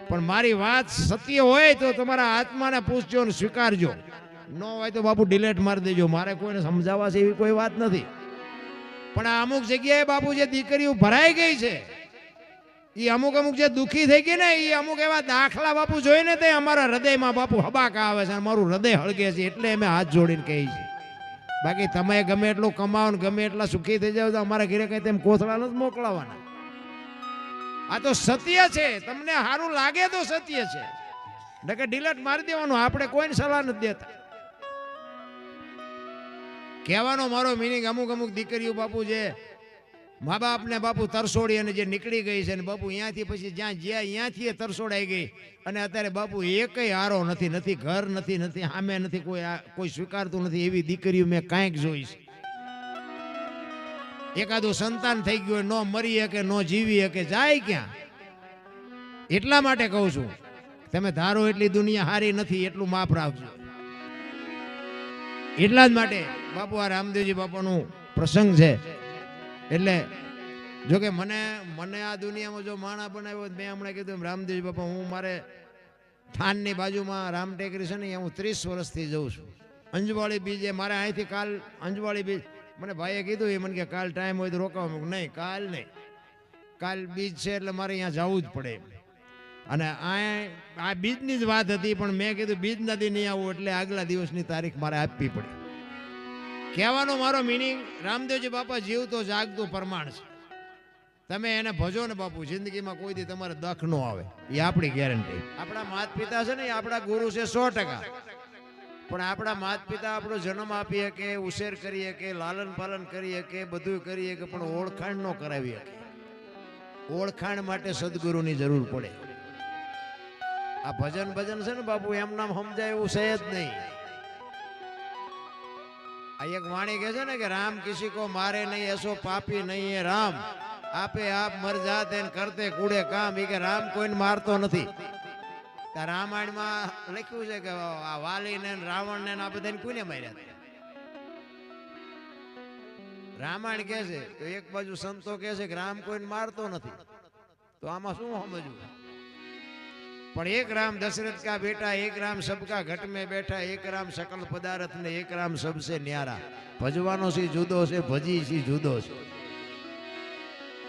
પણ મારી વાત સત્ય હોય તો તમારા આત્માને પૂછજો અને સ્વીકારજો. ન હોય તો બાપુ ડિલેટ મારી દેજો. મારે કોઈને સમજાવવા છે એવી કોઈ વાત નથી. પણ આ અમુક જગ્યાએ બાપુ જે દીકરીઓ ભરાઈ ગઈ છે, એ અમુક જે દુઃખી થઈ ગઈ ને, એ અમુક એવા દાખલા બાપુ જોઈને તે અમારા હૃદયમાં બાપુ હબાકા આવે છે. મારું હૃદય હળગે છે, એટલે અમે હાથ જોડીને કહીએ છીએ. બાકી તમે ગમે એટલું કમાવો ને ગમે એટલા સુખી થઈ જાવ તો અમારા ઘરે કઈ તેમ કોથળા નથી મોકલાવાના. આ તો સત્ય છે. તમને સારું લાગે તો સત્ય છે, નકર ડિલેટ મારી દેવાનું. આપણે કોઈને સલાહ નથી દેતા. કહેવાનો મારો મિનિંગ, અમુક દીકરીઓ બાપુ જે મા બાપને બાપુ તરસોડી અને જે નીકળી ગઈ છે ને બાપુ અહીંયાથી પછી જ્યાં જ્યાં અહીંયાથી તરસોડાઈ ગઈ અને અત્યારે બાપુ એકય હારો નથી, નથી ઘર નથી, નથી સામે નથી, કોઈ સ્વીકારતું નથી. એવી દીકરીઓ મેં કાંઈક જોઈ છે. એકાદું સંતાન થઈ ગયું, ન મરી શકે, ન જીવી શકે, જાય ક્યાં? એટલા માટે કહું છું, તમે ધારો એટલી દુનિયા હારી નથી, એટલું માફ રાખજો. એટલા જ માટે બાપુ આ રામદેવજી બાપાનું પ્રસંગ છે. એટલે જો કે મને આ દુનિયામાં જો માણા બનાવ્યો, મેં હમણાં કીધું રામદેવજી બાપા, હું મારે થાનની બાજુમાં રામ ટેકરી છે ને, હું 30 વર્ષથી જઉં છું. અંજવાળી બીજે મારે અહીંથી કાલ અંજવાળી બીજ, મને ભાઈએ કીધું, એ મને કે કાલ ટાઈમ હોય તો રોકાવા. નહીં, કાલ નહીં, કાલ બીજ છે એટલે મારે અહીંયા જવું જ પડે. અને આ બીજની જ વાત હતી, પણ મેં કીધું બીજ નદી નહીં આવું, એટલે આગલા દિવસની તારીખ મારે આપવી પડી. કહેવાનો મારો મિનિંગ, રામદેવજી બાપા જીવતો જાગતું પ્રમાણ છે. તમે એને ભજો ને બાપુ, જિંદગીમાં કોઈ દી તમારે દખ ન આવે, એ આપણી ગેરંટી. આપણા માતા પિતા છે ને, એ આપણા ગુરુ છે 100%. પણ આપણા માતા પિતા આપણો જન્મ આપીએ કે ઉછેર કરીએ કે લાલન પાલન કરીએ કે બધું કરીએ કે, પણ ઓળખાણ ન કરાવીએ. ઓળખાણ માટે સદગુરુની જરૂર પડે. આ ભજન છે ને બાપુ, એમ નામ સમજાય એવું છે જ નહીં. આ એક વાણી કહે છે ને કે રામ કિસી કો મારે નહીં, એસો પાપી નહીં હે રામ, આપે આપ મર જાતે કરતે કૂડે કામ. એ કે રામ કોઈને મારતો નથી. રામાયણમાં લખ્યું છે કે આ વાલી ને રાવણ ને આ બધાને કોને માર્યા? રામાયણ કે છે તો એક બાજુ સંતો કે છે કે રામ કોઈને મારતો નથી, તો આમાં શું સમજવું? પણ એક રામ દશરથ કા બેટા, એક રામ સબકા ઘટ में बैठा, एक राम सकल पदार्थ ने, एक राम सबसे न्यारा. ભજવાનો સી જુદો છે, ભજી સી જુદો છે.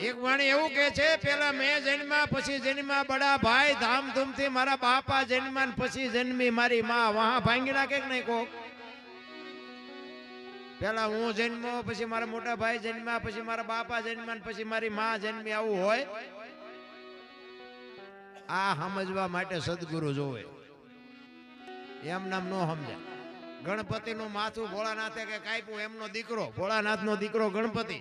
એક વાણી એવું કે છે, પેલા મેં જન્મ્યા પછી જન્મ્યા બડા ભાઈ, ધામધૂમથી મારા બાપા જન્મ્યા પછી જન્મી મારી માં. વહા ભાંગી નાખે કે નહીં કોક? પેલા હું જન્મ્યો, પછી મારા મોટા ભાઈ જન્મ્યા, પછી મારા બાપા જન્મ્યા, પછી મારી માં જન્મી, આવું હોય? આ સમજવા માટે સદગુરુ જોવે. એમ નામ નો સમજાય. ગણપતિ નું માથું ભોળાનાથે કે કાપ્યું, એમનો દીકરો ભોળાનાથ નો દીકરો ગણપતિ,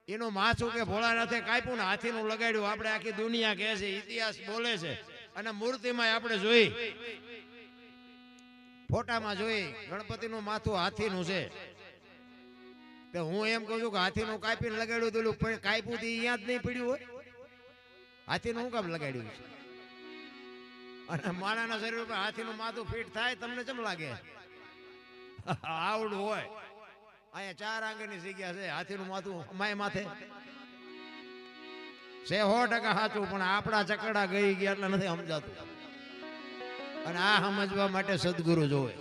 એનું માથું કે ભોળાનાથે કાપ્યું ને હાથીનું લગાડ્યું. આપણે આખી દુનિયા કહે છે, ઇતિહાસ બોલે છે, અને મૂર્તિમાં આપણે જોઈ, ફોટામાં જોઈ, ગણપતિનું માથું હાથીનું છે. તો હું એમ કહું છું કે હાથીનું કાપીને લગાડ્યું તો કાપ્યું તો અહીંયા જ નહીં પડ્યું હોય? હાથીનું શું કામ લગાડ્યું છે? અને માણાના શરીર ઉપર હાથીનું માથું ફિટ થાય, તમને કેમ લાગે? આવડું હોય. અહીંયા 4 આંગળની જગ્યા છે, હાથીનું માથું માય માથે છે. 100% સાચું, પણ આપણા ચકડા ગઈ ગયા એટલે નથી સમજાતું. અને આ સમજવા માટે સદગુરુ જોવે.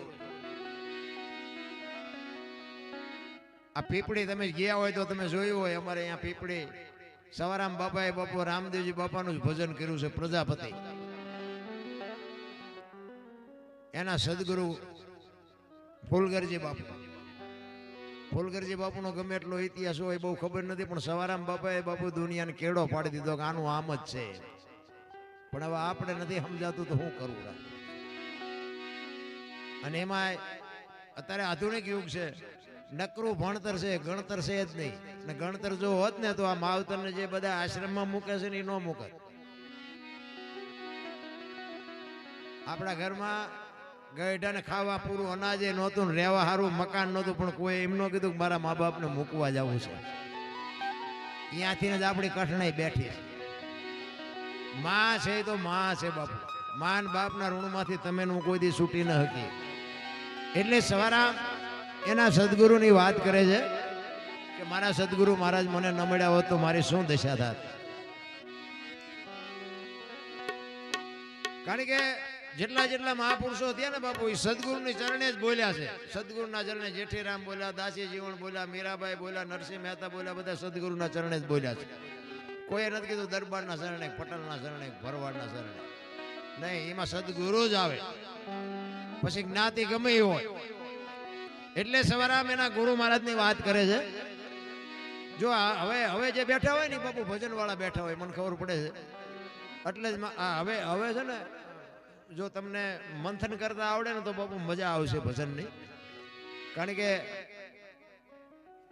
આ પીપળી તમે ગયા હોય તો તમે જોયું હોય, અમારે અહીંયા પીપળી સવારામ બાપાએ બાપુ રામદેવજી બાપાનું જ ભજન કર્યું છે, પ્રજાપતિ. એના સદગુરુ ફૂલગરજી બાપુ. ફૂલગરજી બાપુનો ગમે એટલો ઇતિહાસ હોય બહુ ખબર નથી, પણ સવારામ બાપાએ બાપુ દુનિયાને કેળો પાડી દીધો કે આનું આમ જ છે. પણ હવે આપણે નથી સમજાતું તો શું કરવું? અને એમાં અત્યારે આધુનિક યુગ છે, નકરું ભણતર છે, ગણતર છે જ નહીં. ને ગણતર જો હોત ને તો આ માવતરને જે બધા આશ્રમમાં મૂકે છે ને એ ન મૂકે. આપણા ઘરમાં ગઈઢાને ખાવા પૂરું અનાજે નહોતું, રહેવા સારું મકાન નહોતું, પણ કોઈ એમ ન કીધું કે મારા મા બાપને મૂકવા જવું છે. ત્યાંથી જ આપણી કઠણાઈ બેઠી છે. માં છે તો માં છે બાપુ. માન બાપના ઋણમાંથી તમે કોઈ દી છૂટી ન શકી. એટલે સવારામ એના સદગુરુની વાત કરે છે કે મારા સદગુરુ મહારાજ મને ન મળ્યા હોત તો મારી શું દશા થાત. કારણ કે જેટલા જેટલા મહાપુરુષો થયા ને બાપુ એ સદગુરુની ચરણે જ બોલ્યા છે. સદગુરુના ચરણે જેઠીરામ બોલ્યા, દાસી જીવણ બોલ્યા, મીરાબાઈ બોલ્યા, નરસિંહ મહેતા બોલ્યા, બધા સદગુરુના ચરણે જ બોલ્યા છે. કોઈ નથી કીધું દરબારના શરણે, પટેલના શરણે, ભરવાડના શરણે નહીં. એમાં સદગુરુ જ આવે, પછી જ્ઞાતિ ગમે એ હોય. એટલે સવારામ એના ગુરુ મહારાજની વાત કરે છે. જો હવે જે બેઠા હોય ને બાપુ ભજન વાળા બેઠા હોય, મને ખબર પડે છે. એટલે જ હવે છે ને, જો તમને મંથન કરતા આવડે ને તો બાપુ મજા આવશે ભજનની. કારણ કે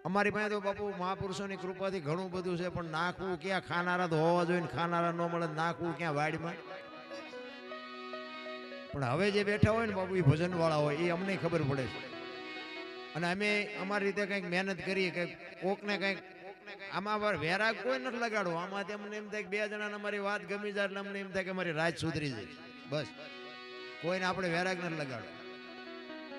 અમારી પાસે તો બાપુ મહાપુરુષોની કૃપાથી ઘણું બધું છે, પણ નાખવું ક્યાં, ખાનારા તો હોવા જોઈએ, ખાનારા ન મળે, નાખવું ક્યાં વાડીમાં. પણ હવે જે બેઠા હોય ને બાપુ એ ભજન વાળા હોય, એ અમને ખબર પડે છે. અને અમે અમારી રીતે કંઈક મહેનત કરીએ કે કોકને કંઈક આમાં વેરાગ કોઈ નથી લગાડવો. આમાંથી અમને એમ થાય કે 2 જણાને અમારી વાત ગમી જાય એટલે અમને એમ થાય કે અમારી રાત સુધરી જાય. બસ કોઈને આપણે વેરાગ નથી લગાડવો.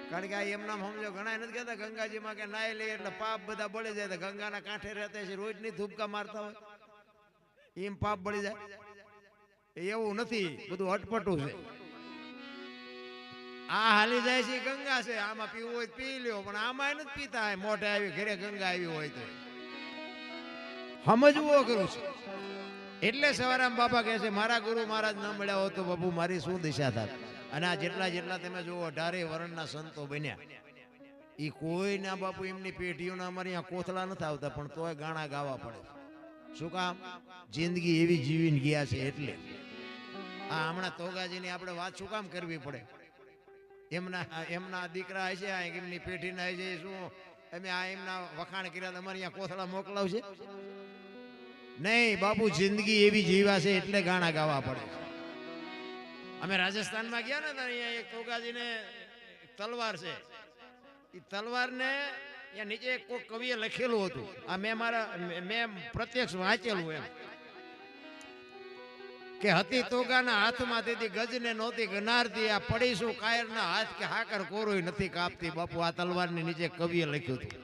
કારણ કે આ એમના સમજો ઘણા નથી કહેતા ગંગાજીમાં કે નાઈ લઈએ એટલે પાપ બધા બળી જાય. ગંગાના કાંઠે રહેતા છે, રોજ ની ધૂપકા મારતા હોય, એમ પાપ બળી જાય. એવું નથી, બધું અટપટું છે. આ હાલી જાય છે ગંગા છે, આમાં પીવું હોય પી લ્યો, પણ આમાં નથી પીતા. મોઢે આવી ઘરે ગંગા આવી હોય તો સમજવું કરું છે. એટલે સવારામ બાપા કહે છે મારા ગુરુ મહારાજ ન મળ્યા હોત તો બાપુ મારી શું દિશા થાત. અને આ જેટલા તમે જુઓ 18 વર્ણના સંતો બન્યા, એ કોઈના બાપુ એમની પેઢીઓના અમારી અહીંયા કોથળા નથી આવતા, પણ તોય ગાણા ગાવા પડે. શું કામ? જિંદગી એવી જીવીને ગયા છે. એટલે આ હમણાં તોગાજીની આપણે વાત શું કામ કરવી પડે? એમના દીકરા હશે, એમની પેઢીના હશે, શું અમે આ એમના વખાણ કર્યા અમારે અહીંયા કોથળા મોકલાવશે? નહીં બાપુ, જિંદગી એવી જીવા છે એટલે ગાણા ગાવા પડે. અમે રાજસ્થાનમાં ગયા ને, અહીંયા એક તોગાજીને તલવાર છે. એ તલવારને અહીંયા નીચે કોઈ કવિએ લખેલું હતું. આ મેં પ્રત્યક્ષ વાંચેલું એમ કે હતી તોગાના હાથમાં તેથી ગજને નહોતી ગનારતી, આ પડીશું કાયરના હાથ કે હાકર કોરોય નથી કાપતી. બાપુ આ તલવારની નીચે કવિએ લખ્યું હતું.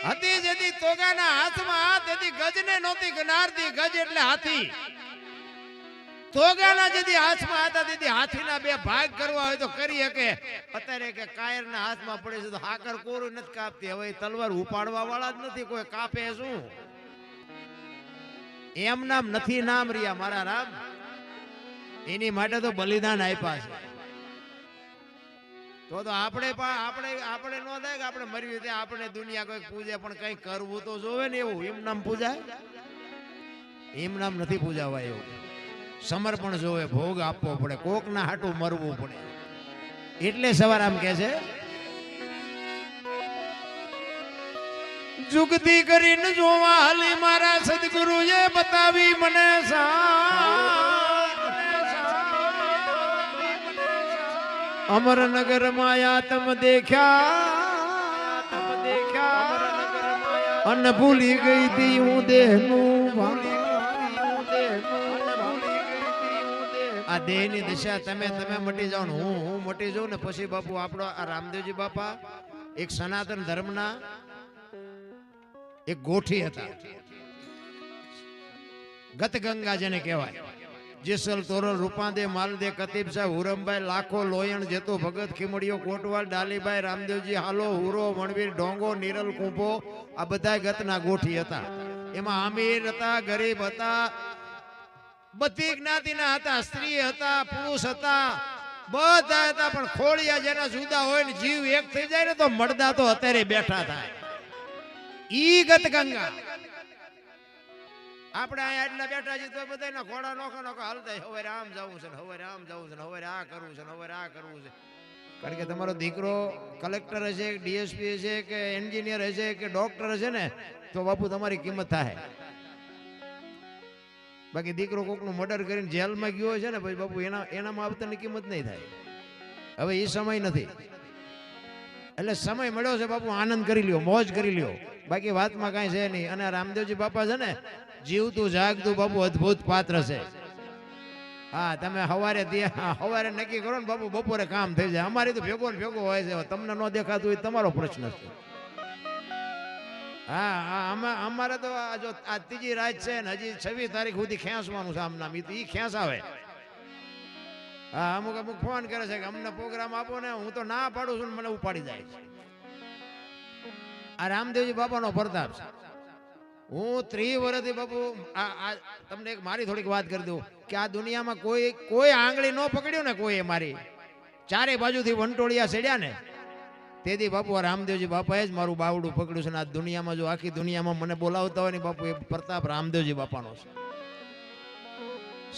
હતી જેથી તોગાના હાથમાં તેથી ગજને નહોતી ગનારતી. ગજ એટલે હાથી. તોગાના જેથી હાથમાં હતા તેથી હાથીના 2 ભાગ કરવા હોય તો કરી શકે. અત્યારે કે કાયરના હાથમાં પડે છે તો હાકર કોરોય નથી કાપતી. હવે તલવાર ઉપાડવા વાળા જ નથી, કોઈ કાપે શું? એમ નામ નથી નામ રહ્યા મારા રામ. એની માટે તો બલિદાન આપ્યા છે. તો આપણે ન થાય કે આપણે મરી રીતે આપણે દુનિયા કોઈ પૂજે, પણ કઈ કરવું તો જોવે ને. એવું એમ નામ પૂજાય? એમ નામ નથી પૂજાવા. એવું સમર્પણ જોવે, ભોગ આપવો પડે, કોક ના હાટું મરવું પડે. એટલે સવારામ કે છે જુગતી કરીને જોવા હાલી મારા સદગુરુએ બતાવી મને અમરનગર માયા તમ દેખ્યા અન ભૂલી ગઈ તી હું દેહનું. આ દેહની દિશા તમે મટી જાઓ ને હું મટી જાઉં ને પછી બાપુ આપણો આ રામદેવજી બાપા એક સનાતન ધર્મના એક ગોઠી હતા. ગત ગંગા જેને કહેવાય. જેસલ તોરલ રૂપાદે માલદે કતીબ સાહેબ હુરમભાઈ લાખો લોયણ જેતો ભગત ખીમડીઓ કોટવાલ ડાલીભાઈ રામદેવજી હાલો હુરો વણવીર ડોંગો નિરલ કુંભો આ બધા ગતના ગોઠી હતા. એમાં અમીર હતા, ગરીબ હતા, બધી જ્ઞાતિના હતા, સ્ત્રી હતા, પુરુષ હતા, બધા હતા. પણ ખોળિયા જેના જુદા હોય ને જીવ એક થઈ જાય ને તો મળદા તો અત્યારે બેઠા થાય. ઈ ગત ગંગા. આપણે અહીંયા એટલા બેઠા છીએ તો બધા ઘોડા નોખો હાલતા હવે આમ જવું છે, હવે આમ જવું છે, હવે આ કરવું છે, હવે આ કરવું છે. કારણ કે તમારો દીકરો કલેક્ટર હશે, ડીએસપી હશે કે એન્જિનિયર હશે કે ડોક્ટર હશે ને તો બાપુ તમારી કિંમત થાય. બાકી દીકરો કોકનું મર્ડર કરીને જેલમાં ગયો છે ને પછી બાપુ એનામાં આવતાની કિંમત નહીં થાય. હવે એ સમય નથી. એટલે સમય મળ્યો છે બાપુ, આનંદ કરી લ્યો, મોજ કરી લ્યો. બાકી વાતમાં કાંઈ છે નહીં. અને રામદેવજી બાપા છે ને જીવતું જાગતું બાપુ અદભુત પાત્ર છે. હા, તમે સવારે નક્કી કરો ને બાપુ બપોરે કામ થઈ જાય. અમારી તો ભેગો ને ભેગો હોય છે. તમને ન દેખાતું હોય તમારો પ્રશ્ન છે. અમારે તો જો આ ત્રીજી રાત છે ને હજી 26 તારીખ સુધી ખેંચવાનું છે આમ નામ ઈ ખેંચાવે. હા, અમુક અમુક ફોન કરે છે કે અમને પ્રોગ્રામ આપો ને, હું તો ના પાડું છું ને મને ઉપાડી જાય છે. આ રામદેવજી બાપાનો પ્રતાપ છે. હું 30 વર્ષથી બાપુ તમને એક મારી થોડીક વાત કરી દઉં કે આ દુનિયામાં કોઈ આંગળી ન પકડ્યું ને, કોઈ મારી ચારે બાજુથી વંટોળિયા ચડ્યા ને, તેથી બાપુ આ રામદેવજી બાપાએ જ મારું બાવડું પકડ્યું છે. ને આ દુનિયામાં જો આખી દુનિયામાં મને બોલાવતા હોય ને બાપુ, એ પ્રતાપ રામદેવજી બાપાનો છે.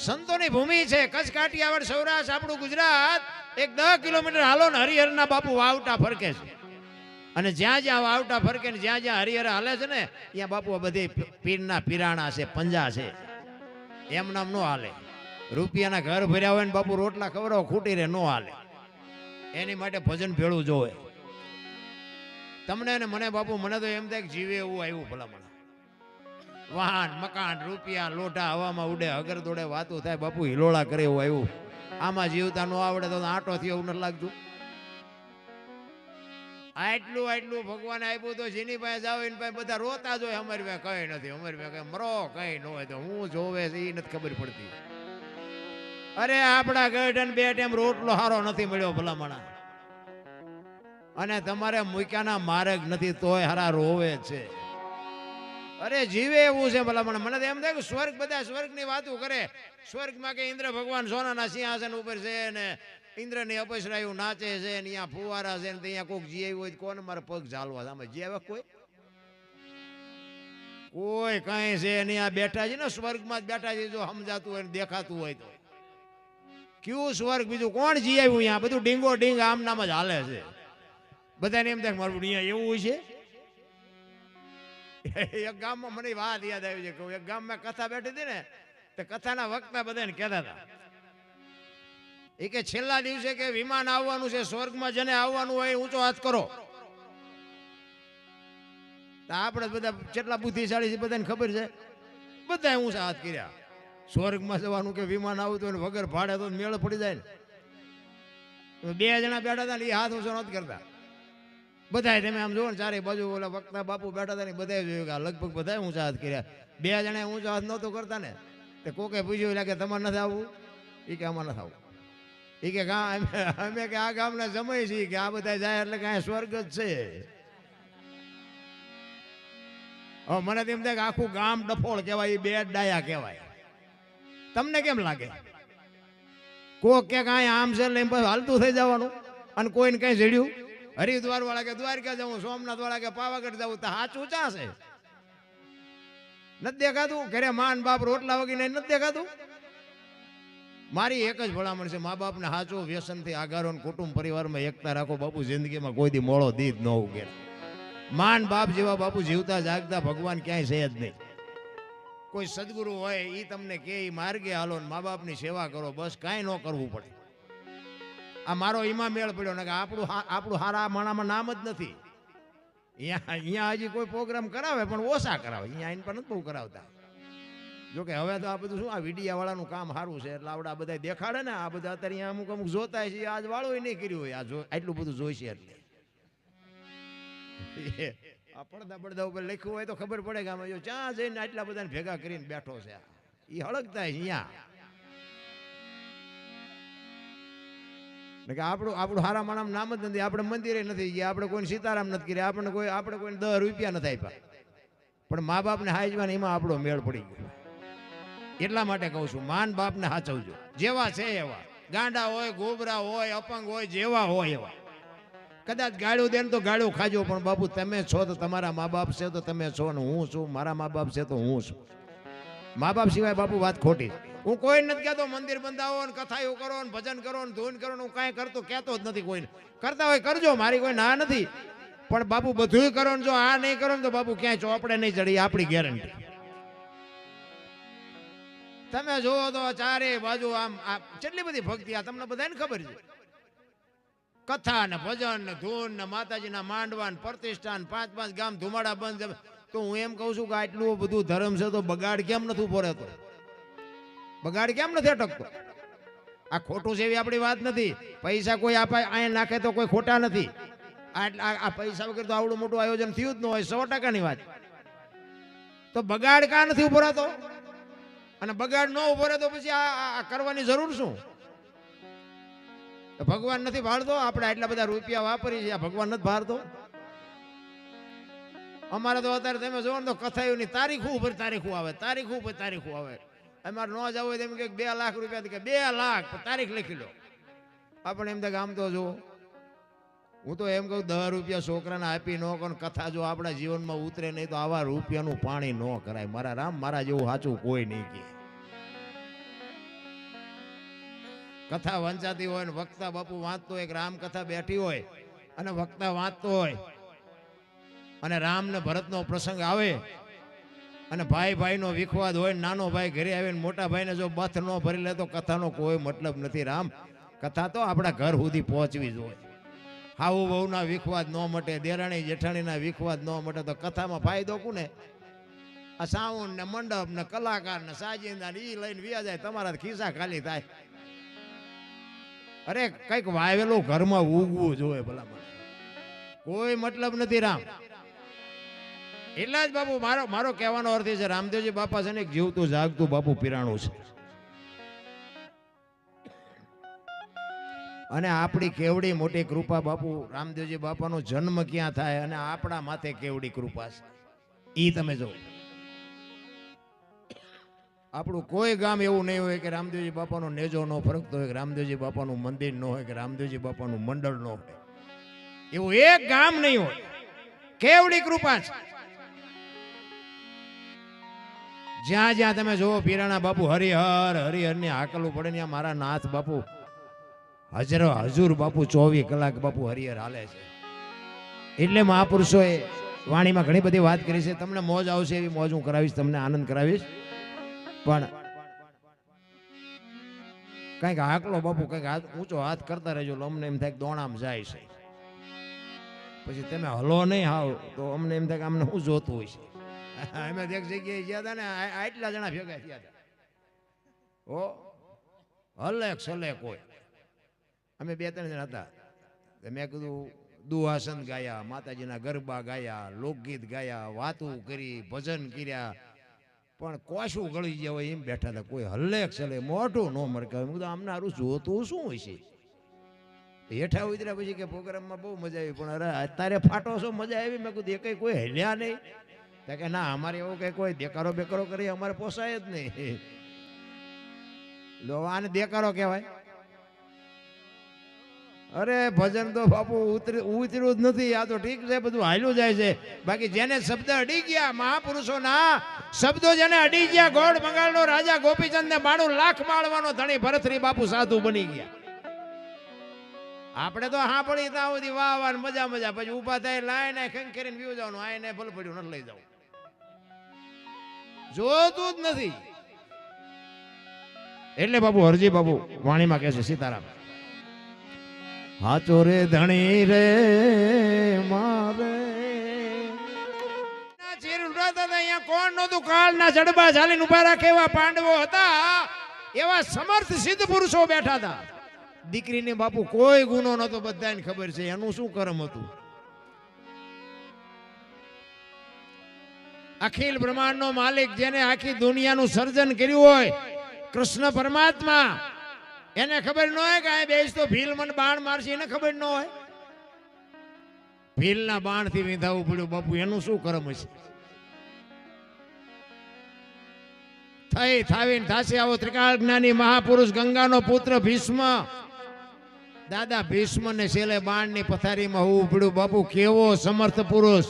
સંતોની ભૂમિ છે. કચ્છ, કાઠિયાવાડ, સૌરાષ્ટ્ર, આપણું ગુજરાત. એક 10 કિલોમીટર હાલો ને હરિહરના બાપુ વાવટા ફરકે છે. અને જ્યાં જ્યાં વાવટા ફરકે ને જ્યાં જ્યાં હરિહર હાલે છે ને, ત્યાં બાપુ બધી પીરના પીરાણા છે, પંજા છે. એમ નામ નો હાલે. રૂપિયાના ઘર ભર્યા હોય ને બાપુ રોટલા ખવડાવો ખૂટી રે નો હાલે. એની માટે ભજન ભેળું જોવે. તમને ને મને બાપુ, મને તો એમ થાય કે જીવે એવું આવ્યું ભલામણ. વાહન, મકાન, રૂપિયા, લોઢા હવામાં ઉડે, અગર દોડે વાતો થાય બાપુ, હિલોળા કરે એવું આવ્યું. આમાં જીવતા નો આવડે તો આટો થયો એવું નથી લાગતું. આટલું આટલું ભગવાને આપ્યું તો જેની પાસે જાવ એની પાસે બધા રોતા જ હોય, અમારી પાસે કઈ નથી, અમારી પાસે કઈ મરો કઈ ન હોય. તો હું જોવે છે એ નથી ખબર પડતી. અરે આપણા ગઢ બે ટાઈમ રોટલો હારો નથી મળ્યો ભલામણા, અને તમારે મૂક્યાના માર્ગ નથી તોય હારા રોવે છે. અરે જીવે એવું છે ભલામણ. મને તો એમ થાય કે સ્વર્ગ, બધા સ્વર્ગની વાતો કરે. સ્વર્ગમાં કે ઇન્દ્ર ભગવાન સોનાના સિંહાસન ઉપર છે ને ઇન્દ્રની અપસરાયું નાચે છે ને અહીંયા ફુવારા છે ને ત્યાં કોઈક જીવ્યું હોય કોને મારે પગ ઝાલવા સામે જીવે કોઈ કઈ છે નહીં. આ બેઠા છે ને સ્વર્ગમાં જ બેઠા છે. જો સમજાતું હોય ને દેખાતું હોય તો કયું સ્વર્ગ, બીજું કોણ જીવ્યું? અહીંયા બધું ડીંગો ડીંગ આમ નામ જ હાલે છે. બધાને એમ થાય મારું અહીંયા એવું છે. એક ગામમાં મને વાત યાદ આવી છે કે એક ગામમાં કથા બેઠી હતી ને, તો કથાના વક્તા બધાને કહેતા હતા એ કે છેલ્લા દિવસે કે વિમાન આવવાનું છે, સ્વર્ગમાં જેને આવવાનું હોય ઊંચો હાથ કરો. તો આપણે બધા જેટલા બુદ્ધિશાળી છે બધાને ખબર છે, બધા ઊંચા હાથ કર્યા. સ્વર્ગમાં જવાનું કે વિમાન આવતું હોય વગર ભાડે તો મેળ પડી જાય ને. 2 જણા બેઠા હતા ને એ હાથ ઊંચો નથી કરતા. બધા તમે આમ જોવો ને ચારે બાજુ ઓલા વક્તા બાપુ બેઠા હતા ને બધા જોયું કે લગભગ બધા ઊંચા હાથ કર્યા. 2 જણા ઊંચા હાથ નહોતો કરતા ને, તે કોકે પૂછ્યું એટલે કે તમારે નથી આવવું? એ કે આમાં નથી આવવું. એ કે અમે કે આ ગામના જમાઈ છીએ કે આ બધા જાય એટલે કે સ્વર્ગ જ છે. હવે મને તેમ થાય કે આખું ગામ ડફોળ કહેવાય, એ 2 ડાયા કહેવાય. તમને કેમ લાગે? કોક કે કાંઈ આમ છે લઈને પછી હાલતું થઈ જવાનું, અને કોઈને કઈ જડ્યું હરિદ્વાર વાળા કે દ્વારકા જવું, સોમનાથ વાળા કે પાવાગઢ જવું, તો સાચું ચાશે નથી દેખાતું? ઘરે માન બાપ રોટલા વગીને નથી દેખાતું? મારી એક જ ભલામણ છે, મા બાપને સાચો વ્યસનથી આગારો કુટુંબ પરિવારમાં એકતા રાખો બાપુ. જિંદગીમાં કોઈ દી મોળો દીધ ન ઉગે. માન બાપ જેવા બાપુ જીવતા જાગતા ભગવાન ક્યાંય છે જ નહીં. કોઈ સદગુરુ હોય એ તમને કે માર્ગે હાલો ને મા બાપની સેવા કરો, બસ કાંઈ ન કરવું પડે. આ મારો ઈમાં મેળ પડ્યો ને કે આપણું હારા માણામાં નામ જ નથી. અહીંયા હજી કોઈ પ્રોગ્રામ કરાવે પણ ઓછા કરાવે, અહીંયા આઈને પણ નથી બહુ કરાવતા. જોકે હવે તો આ બધું શું આ વીડિયા વાળાનું કામ સારું છે એટલે આપણે આ બધા દેખાડે ને, આ બધા અત્યારે અહીંયા અમુક અમુક જોતા છે. આજ વાળું નહીં કર્યું હોય, આ આટલું બધું જોઈશે એટલે આ પડદા ઉપર લખ્યું હોય તો ખબર પડે કે આમાં જો ચા જઈને આટલા બધાને ભેગા કરીને બેઠો છે. એ હળગતા છે અહીંયા કે આપણું હારા માણામાં નામ જ નથી. આપણે મંદિરે નથી ગયા, આપણે કોઈને સીતારામ નથી કર્યા, આપણે કોઈને 10 રૂપિયા નથી આપ્યા, પણ મા બાપને હાચવાને એમાં આપણો મેળ પડી ગયો. એટલા માટે કહું છું, માન બાપને હાચવજો. જેવા છે એવા, ગાંડા હોય, ગોબરા હોય, અપંગ હોય, જેવા હોય એવા. કદાચ ગાળું દે તો ગાળું ખાજો, પણ બાપુ તમે છો તો તમારા મા બાપ છે તો તમે છો ને હું છું, મારા મા બાપ છે તો હું છું. મા બાપ સિવાય બાપુ વાત ખોટી. હું કોઈ નથી કહેતો મંદિર બંધાવો ને કથાઓ કરો ને ભજન કરો ને ધૂન કરો ને, હું કાંઈ કરતો કહેતો જ નથી. કોઈને કરતા હોય કરજો, મારી કોઈ ના નથી, પણ બાપુ બધું કરો ને જો આ નહીં કરો ને તો બાપુ ક્યાંય ચોપડે નહીં ચડી, આપણી ગેરંટી. તમે જોવો તો ચારે બાજુ આમ કેટલી બધી ભક્તિ, આ તમને બધાને ખબર છે. કથા ને ભજન ને ધૂન ને માતાજીના માંડવા ને પ્રતિષ્ઠા ને 5 ગામ ધુમાડા બંધ. તો હું એમ કહું છું કે આટલું બધું ધર્મ છે તો બગાડ કેમ નથી ઉભો રહેતો? બગાડ કેમ નથી અટકતો? આ ખોટું છે એવી આપણી વાત નથી. પૈસા કોઈ આપે અહીંયા નાખે તો કોઈ ખોટા નથી. આ પૈસા વગર તો આવડું મોટું આયોજન થયું જ ન હોય, 100%ની વાત. તો બગાડ કા નથી ઉભો રહેતો? અને બગાડ ન ઉભો રહે તો પછી આ કરવાની જરૂર શું? ભગવાન નથી ભાળતો? આપણે આટલા બધા રૂપિયા વાપરી છે, ભગવાન નથી ભાળતો? અમારે તો અત્યારે તમે જોવો ને તો કથાઓની તારીખો ઉપર તારીખો આવે, તારીખો ઉપર તારીખો આવે. અમારે ન જવું હોય તેમ કે 2 લાખ રૂપિયા, કે 2 લાખ તારીખ લખી લો. આપણે એમ થાય આમ તો જો હું તો એમ કહું 10 રૂપિયા છોકરાને આપી ન કહું, કથા જો આપણા જીવનમાં ઉતરે નહીં તો આવા રૂપિયાનું પાણી ન કરાય. મારા રામ, મારા જેવું સાચું કોઈ નહીં કે. કથા વંચાતી હોય ને વક્તા બાપુ વાંચતો હોય, રામકથા બેઠી હોય અને વક્તા વાંચતો હોય અને રામ ને ભરત નો પ્રસંગ આવે અને ભાઈ ભાઈ નો વિખવાદ હોય, નાનો ભાઈ ઘરે આવે ને મોટા ભાઈ ને જો બથ ન ભરી લે તો કથાનો કોઈ મતલબ નથી. રામ, કથા તો આપણા ઘર સુધી પહોંચવી જોઈએ. હાઉ બહુના વિખવાદ ન મટે, દેરાણી જેઠાણીના વિખવાદ ન મટે તો કથામાં ફાયદો કોને? આ સાઉન્ડ ને મંડપ ને કલાકાર ને સાજિંદા ને ઈ લઈને વ્યા જાય, તમારા ખિસ્સા ખાલી થાય. અરે કઈક વાવેલું ઘરમાં ઉગવું જોઈએ ભલા, કોઈ મતલબ નથી. રામ એટલા જ બાપુ મારો કહેવાનો અર્થ છે, રામદેવજી બાપા છે ને એક જીવતું જાગતું બાપુ પીરાણું છે. અને આપણી કેવડી મોટી કૃપા બાપુ, રામદેવજી બાપાનો જન્મ ક્યાં થાય અને આપણા માથે કેવડી કૃપા છે ઈ તમે જો. આપણું કોઈ ગામ એવું નહીં હોય કે રામદેવજી બાપાનો નેજો ન ફરકતો હોય, કે રામદેવજી બાપાનું મંદિર ન હોય, કે રામદેવજી બાપાનું મંડળ ન હોય. એવું એક ગામ નહીં હોય. કેવડી કૃપા છે. જ્યાં જ્યાં તમે જોવો પીરાણા બાપુ હરિહરની હાકલું પડે ને મારા નાથ બાપુ હજુર બાપુ 24 કલાક બાપુ હરિહર હાલે છે. એટલે મહાપુરુષોએ વાણીમાં ઘણી બધી વાત કરી છે. તમને મોજ આવશે એવી મોજ હું કરાવીશ, તમને આનંદ કરાવીશ. પણ કઈક હાકલો બાપુ કઈક ઊંચો હાથ કરતા રહેજો, અમને એમ થાય દોણામ જાય છે. પછી તમે હલો નહીં હાવ તો અમને એમ થાય કે અમને શું જોતું હોય છે. અમે એક જગ્યાએ ગયા હતા ને, આટલા જણા ભેગા થયા હતા. ઓ હલે છલે કોઈ, અમે 2-3 જણા હતા. મેં કીધું દુહાસન ગાયા, માતાજીના ગરબા ગાયા, લોકગીત ગાયા, વાતું કરી, ભજન કર્યા, પણ કોશું ગળી ગયા હોય એમ બેઠા હતા. કોઈ હલ્લે છલે મોઢું ન મરકાવે. મેં કીધું આમને હારું જોતું શું હોય છે? હેઠા ઉતર્યા પછી કે પ્રોગ્રામમાં બહુ મજા આવી, પણ અરે અત્યારે ફાટો છો મજા આવી? મેં કીધું એ કઈ કોઈ હલ્યા નહીં. કે ના, અમારે એવું કઈ કોઈ દેકારો બેકારો કરી અમારે પોસાય જ નહીં. લો આને દેકારો કહેવાય? અરે ભજન તો બાપુ ઉતર્યું જ નથી. આ તો ઠીક છે, બધું હાલ્યું જાય છે. બાકી જેને શબ્દ અડી ગયા, મહાપુરુષોના શબ્દો જેને અડી ગયા, ગોળ બંગાળનો રાજા ગોપીચંદ ને 92 લાખ માળવાનો ધણી ભરતરી બાપુ સાધુ બની ગયા. આપણે તો હા પડી ત્યાં સુધી વાહ વાહ મજા મજા, પછી ઉભા થાય લાઈને ખંખેરીને વ્યુ જવાનું, આઈને ભલ પડ્યું નથી લઈ જવું, જોતું જ નથી. એટલે બાપુ હરજી બાપુ વાણીમાં કહે છે સીતારામ, હાચો રે ધણી રે મારે અહીંયા કોણ નતું, કાળના જડબા ઝાલીને ઉભા રાખે એવા પાંડવો હતા. એવા સમર્થ સિદ્ધ પુરુષો બેઠા હતા. દીકરીને બાપુ કોઈ ગુનો નતો, બધાને ખબર છે એનું શું કર્મ હતું. અખિલ બ્રહ્માંડ નો માલિક, જેને આખી દુનિયાનું સર્જન કર્યું હોય, કૃષ્ણ પરમાત્મા, એને ખબર ન હોય કે આ બેસ તો ભીલ મને બાણ મારશે, એને ખબર ન હોય. ભીલના બાણ થી વિંધાવું પડ્યું બાપુ, એનું શું કર્મ છે. થઈ થાવીને થાશે આવો ત્રિકાળ જ્ઞાની મહાપુરુષ, ગંગાનો પુત્ર ભીષ્મ, દાદા ભીષ્મ ને છેલ્લે બાણ ની પથારીમાં હોવું પડ્યું બાપુ. કેવો સમર્થ પુરુષ.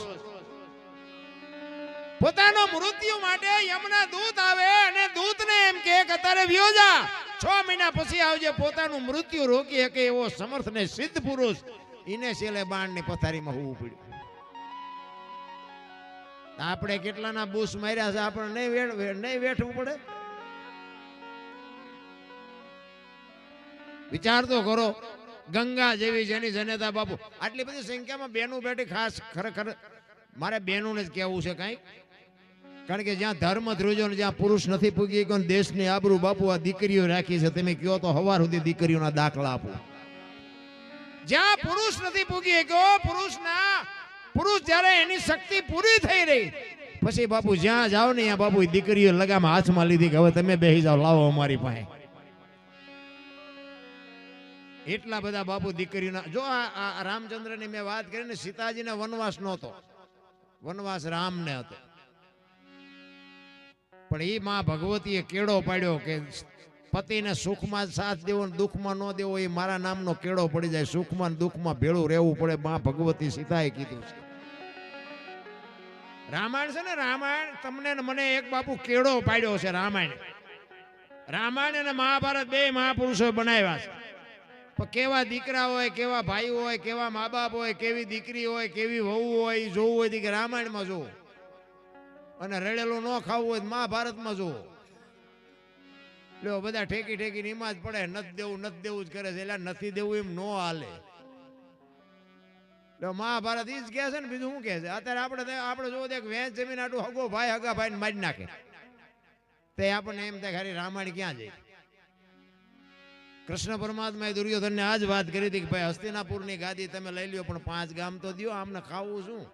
પોતાનો મૃત્યુ માટે યમના દૂત આવે અને દૂતને એમ કે અત્યારે વ્યો જા, 6 મહિના પછી આવજે. પોતાનું મૃત્યુ રોકી શકે એવો સમર્થ ને સિદ્ધ પુરુષ, એને છેલ્લે બાણ ની પથારીમાં હોવું પડ્યું. આપણે કેટલાના બૂસ માર્યા છે, આપણે નહીં વેઠવું પડે? વિચાર તો કરો. ગંગા જેવી જેની જનેતા બાપુ, આટલી બધી સંખ્યામાં બેનું બેઠી. ખાસ ખરેખર મારે બેનું જ કહેવું છે કઈક, કારણ કે જ્યાં ધર્મ ધ્રુજો ને જ્યાં પુરુષ નથી પૂગી ગયો, દેશની આબરૂ બાપુ આ દીકરીઓ રાખી છે. તમે કયો તો હવાર સુધી દીકરીઓના દાખલા આપો. જ્યાં પુરુષ નથી પૂગી ગયો, પુરુષ જયારે એની શક્તિ પૂરી થઈ રહી, પછી બાપુ જ્યાં જાઓ ને ત્યાં બાપુ દીકરીઓ લગામ હાથમાં લીધી કે હવે તમે બેસી જાઓ, લાવો અમારી પાસે. એટલા બધા બાપુ દીકરીના. જો આ રામચંદ્રની મેં વાત કરી ને, સીતાજીને વનવાસ નહોતો, વનવાસ રામને હતો. પણ એ માં ભગવતીએ કેળો પાડ્યો કે પતિને સુખમાં સાથ દેવો ને દુઃખમાં ન દેવો, એ મારા નામનો કેળો પડી જાય. સુખમાં ને દુઃખમાં ભેળું રહેવું પડે, માં ભગવતી સીતાએ કીધું છે. રામાયણ છે ને, રામાયણ તમને ને મને એક બાપુ કેળો પાડ્યો છે. રામાયણ અને મહાભારત બે મહાપુરુષો બનાવ્યા છે. પણ કેવા દીકરા હોય, કેવા ભાઈ હોય, કેવા મા બાપ હોય, કેવી દીકરી હોય, કેવી વહુ હોય, એ જોવું હોય કે રામાયણમાં જોવું. અને રડેલું ન ખાવું હોય મહાભારતમાં જોવું. લ્યો બધા ઠેકી ઠેકી નિમાજ પડે, નથી દેવું નથી દેવું જ કરે છે. એટલે નથી દેવું એમ નો હાલે. મહાભારત ઈ જ કહે છે ને, બીજું શું કહે છે? અત્યારે આપણે જોવો એક વેચ જમીન આટલું હગો ભાઈ હગા ભાઈ ને મારી નાખે, તે આપણને એમ થાય ખાલી રામાયણ ક્યાં જાય. કૃષ્ણ પરમાત્માએ દુર્યોધનને આ જ વાત કરી હતી કે ભાઈ હસ્તિનાપુરની ગાદી તમે લઈ લ્યો, પણ 5 ગામ તો દો, આમને ખાવું શું?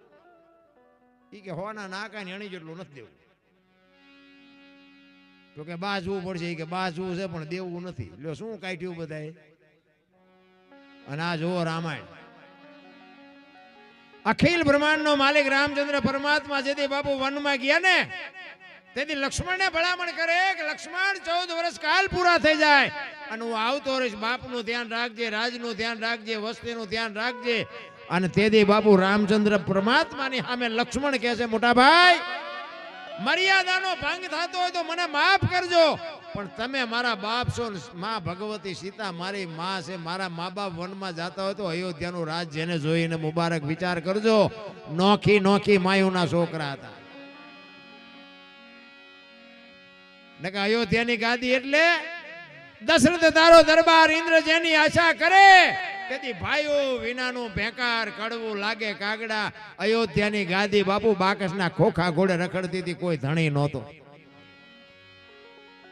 ઈ કે હોના નાકા ને એણી જેટલું નથી દેવું. તો કે બાજવું પડશે, કે બાજવું છે પણ દેવું નથી. લ્યો શું કાઢ્યું બધાએ? અને આ જુઓ રામાયણ. અખિલ બ્રહ્માંડ નો માલિક રામચંદ્ર પરમાત્મા જેથી બાપુ વનમાં ગયા ને, તેથી લક્ષ્મણને ભલામણ કરે કે લક્ષ્મણ 14 વર્ષ કાલ પૂરા થઈ જાય અને હું આવતો રહીશ. બાપનું ધ્યાન રાખજે, રાજનું ધ્યાન રાખજે, વસ્તીનું ધ્યાન રાખજે. અને તેથી બાપુ રામચંદ્ર પરમાત્માની સામે લક્ષ્મણ કહે છે, મોટા ભાઈ મર્યાદાનો ભંગ થતો હોય તો મને માફ કરજો, પણ તમે મારા બાપ છો. માં ભગવતી સીતા મારી માં છે. મારા મા બાપ વનમાં જતા હોય તો અયોધ્યાનું રાજ જેને જોઈને મુબારક વિચાર કરજો. નોખી નોખી માયુના છોકરા હતા. નકે અયોધ્યાની ગાદી એટલે દશરથ તારો દરબાર ઇન્દ્ર જેની આશા કરે, તેથી ભાઈઓ વિનાનું ભેકાર કડવું લાગે કાગડા. અયોધ્યાની ગાદી બાપુ બાકસના ખોખા ઘોડે રખડતી હતી, કોઈ ધણી નહોતો.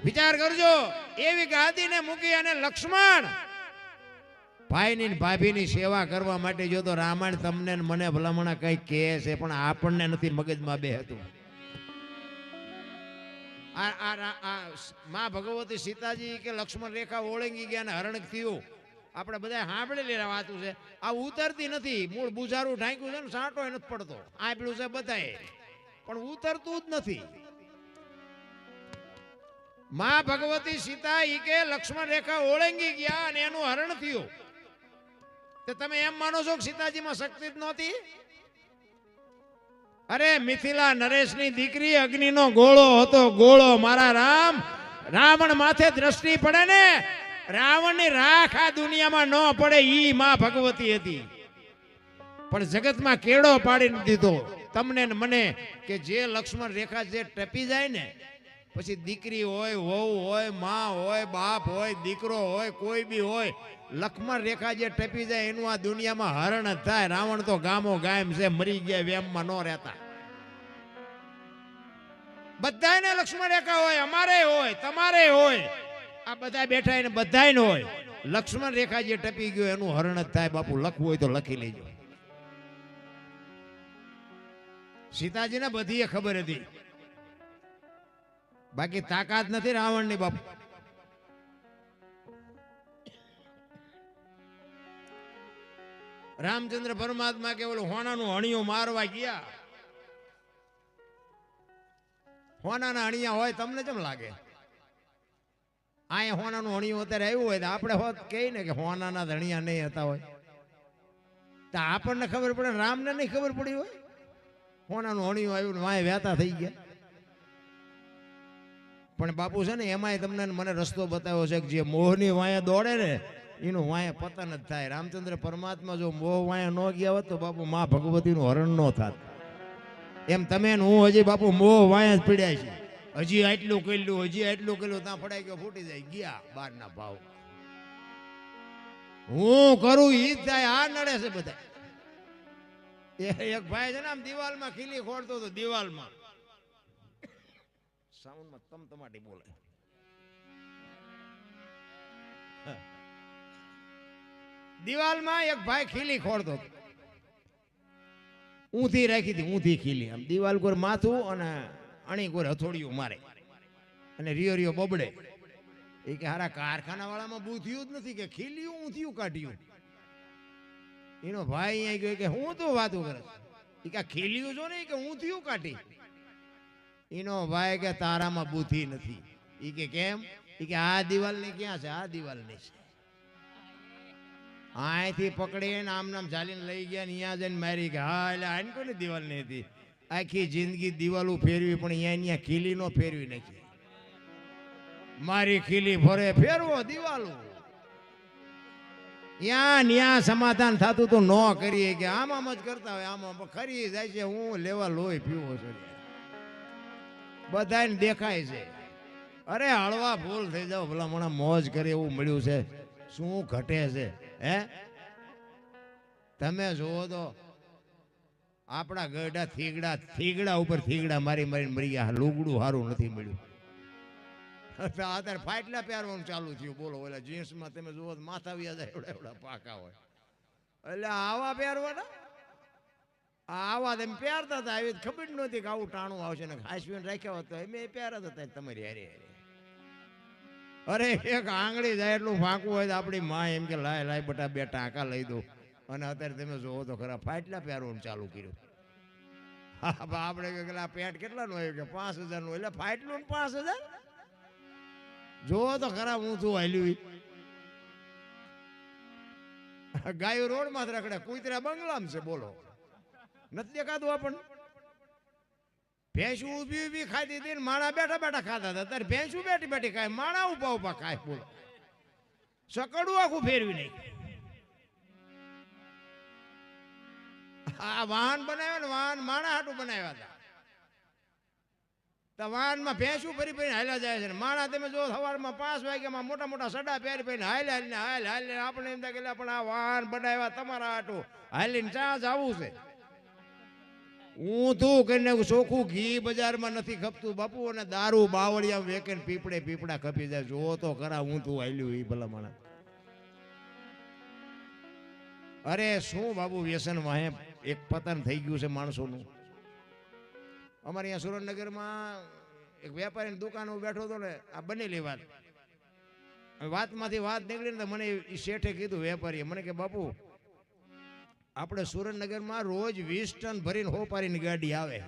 વિચાર કરજો, એવી ગાદીને મૂકી અને લક્ષ્મણ ભાઈની ભાભીની સેવા કરવા માટે જો તો રામાયણ તમને મને ભલામણા કઈ કહે છે, પણ આપણને નથી મગજમાં બે હતું. માં ભગવતી સીતાજી કે લક્ષ્મણ રેખા ઓળંગી ગયા ને હરણ થયું. આપણે બધા સાંભળેલી વાતું છે. આ ઉતરતી નથી. મૂળ બુઝારું ઢાંક્યું છે ને, સાંટો નથી પડતો. આંપલું છે બધાએ, પણ ઉતરતું જ નથી. માં ભગવતી સીતા ઈ કે લક્ષ્મણ રેખા ઓળંગી ગયા અને એનું હરણ થયું. તો તમે એમ માનો છો કે સીતાજીમાં શક્તિ જ નહોતી? અરે મિથિલા નરેશની દીકરી અગ્નિનો ગોળો હતો, ગોળો. મારા રામ રાવણ માથે દ્રષ્ટિ પડે ને, રાવણની રાખ આ દુનિયામાં ન પડે, ઈ માં ભગવતી હતી. પણ જગતમાં કેળો પાડી દીધો તમને ને મને કે જે લક્ષ્મણ રેખા જે ટપી જાય ને, પછી દીકરી હોય, વહુ હોય, માં હોય, બાપ હોય, દીકરો હોય, કોઈ બી હોય, લક્ષ્મણ રેખા જે ટપી જાય એનું આ દુનિયામાં હરણ જ થાય. રાવણ તો ગામો ગામ છે, મરી ગયા, વેમમાં ન રહેતા. બધાને લક્ષ્મણ રેખા હોય, અમારે હોય, તમારે હોય, આ બધા બેઠા એને બધાને હોય. લક્ષ્મણ રેખા જે ટપી ગયો એનું હરણ જ થાય. બાપુ લખવું હોય તો લખી લેજો. સીતાજીને બધી ખબર હતી, બાકી તાકાત નથી રાવણની. બાપુ રામચંદ્ર પરમાત્મા કે ઓલું હોનાનું હણિયું મારવા ગયા. હોનાના હણિયા હોય તમને કેમ લાગે? અહીંયા હોનાનું હણિયું અત્યારે આવ્યું હોય તો આપણે હોત કહે ને કે હોનાના ધણિયા નહીં હતા હોય, તો આપણને ખબર પડે, રામને નહીં ખબર પડી હોય. હોનાનું હણિયું આવ્યું ને વાય વ્યાતા થઈ ગયા. પણ બાપુ છે ને એમાંય તમને મને રસ્તો બતાવ્યો છે કે જે મોહની વાયા દોડે ને એનું વાયા પતન જ થાય. રામચંદ્ર પરમાત્મા જો મોહ વાયા ન ગયા હોત તો બાપુ માં ભગવતીનું હરણ ન થાત. એમ તમે હું હજી બાપુ મોહ વાયા જ પીડ્યા છે. હજી આટલું કર્યું, હજી આટલું કર્યું, ત્યાં ફડાઈ ગયો, ફૂટી જાય, ગયા બારના ભાવ. હું કરું ઈ જ થાય. આ નડે છે બધા. એક ભાઈ છે ને આમ દિવાલમાં ખીલી ખોડતો હતો, દિવાલમાં સાઉન્ડમાં તમતમાટી બોલે. દિવાલમાં એક ભાઈ ખીલી ખોડતો હતો. ઊંધી રાખી હતી, ઊંધી ખીલી, આમ દિવાલ કોર માથું અને અણી કોર હથોડિયું મારે અને રિયો રિયો બબડે. એ કે હારા કારખાના વાળામાં બુથિયું જ નથી કે ખીલ્યું ઊંધિયું કાઢ્યું. એનો ભાઈ અહીંયા ગયો કે હું તો વાતું કરે એ કે ખીલ્યું છો ને કે ઊંધિયું કાઢી. એનો ભાઈ કે તારામાં બુદ્ધિ નથી. એ કે કેમ? એ કે આ દિવાલ ની ક્યાં છે? આ દિવાલ ની છે. અહીંથી પકડીને આમ નામ ચાલીને લઈ ગયા ને અહીંયા જઈને મારી કે હા એટલે આને કોની દિવાલ નહીં હતી. આખી જિંદગી દિવાલો ફેરવી પણ અહીંયા ખીલી નો ફેરવી નાખી. મારી ખીલી ફરે ફેરવો દિવાલો. ન્યા સમાધાન થતું તો ન કરીએ કે આમ જ કરતા હોય. આમાં ખરી જાય છે હું લેવા લોહી પીવો છું. બધાને દેખાય છે. અરે હળવા ભૂલ થઈ જાવ ભલા મને મોજ કરે એવું મળ્યું છે. શું ઘટે છે હે? તમે જુઓ તો આપણા ગઢા થીગડા ઉપર થીગડા મારી મારીને મરી ગયા. લુગડું સારું નથી મળ્યું. અત્યારે ફાટલા પહેરવાનું ચાલુ થયું. બોલો ઓલા જીન્સમાં તમે જુઓ માથા વ્યા જાય એવડા એવડા પાકા હોય. એટલે આવા પહેરવાના આવા તમે પહેરતા હતા. આવી ખબર જ નહોતી કે આવું ટાણું આવશે ને ખાસવીને રાખ્યા હોત તો એમ પહેરતા હતા તમારી હારે હારે. અરે એક આંગળી જાય એટલું ફાંકવું હોય તો આપણી માં એમ કે લાય લાય બટા બે ટાંકા લઈ દો. અને અત્યારે તમે જોવો તો ખરા ફાટલા પહેરવાનું ચાલુ કર્યું. હા આપણે પેલા પેટ કેટલાનું આવ્યું કે 5000 નું. એટલે ફાટલું 5000 જોવો તો ખરા હું શું હાલ્યું. ગાયો રોડ માં રખડે, કુતરા બંગલામ છે. બોલો નથી દેખાતું આપણને? ભેંસું ઊભી ઊભી ખાતી હતી ને માણા બેઠા બેઠા ખાતા હતા. ત્યારે ભેંસું બેઠી બેઠી ખાય, માણા ઉભા ઉભા ખાય. બોલો સકડું આખું ફેરવી નહીં. આ વાહન બનાવ્યા ને વાહન માણા હાટું બનાવ્યા હતા. તો વાહનમાં ભેંસું ફરી ફરીને હાલ્યા જાય છે. માણા તમે જો સવારમાં 5 વાગ્યામાં મોટા મોટા સડા પહેરી પહેરીને હાલ્યા હાલ આપણે એમ થાય કે પણ આ વાહન બનાવ્યા તમારા હાટું હાલીને ચા જવું છે. હું તું કરીને ચોખ્ખું ઘી બજારમાં નથી ખપતું બાપુ. અને દારૂ બાવળિયા વેકે પીપળે પીપળા ખપી જાય. જો તો ખરા હું તું હાલ્યું એ ભલા માણસ. અરે શું બાબુ વ્યસન વાહે એક પતન થઈ ગયું છે માણસોનું. અમારે અહીંયા સુરેન્દ્રનગરમાં એક વેપારીની દુકાન બેઠો હતો ને. આ બનેલી વાતમાંથી વાત નીકળી ને મને એ શેઠે કીધું વેપારીએ મને કે બાપુ આપણે સુરેન્દ્રનગરમાં રોજ 20 ટન ભરીને હોપારીની ગાડી આવે.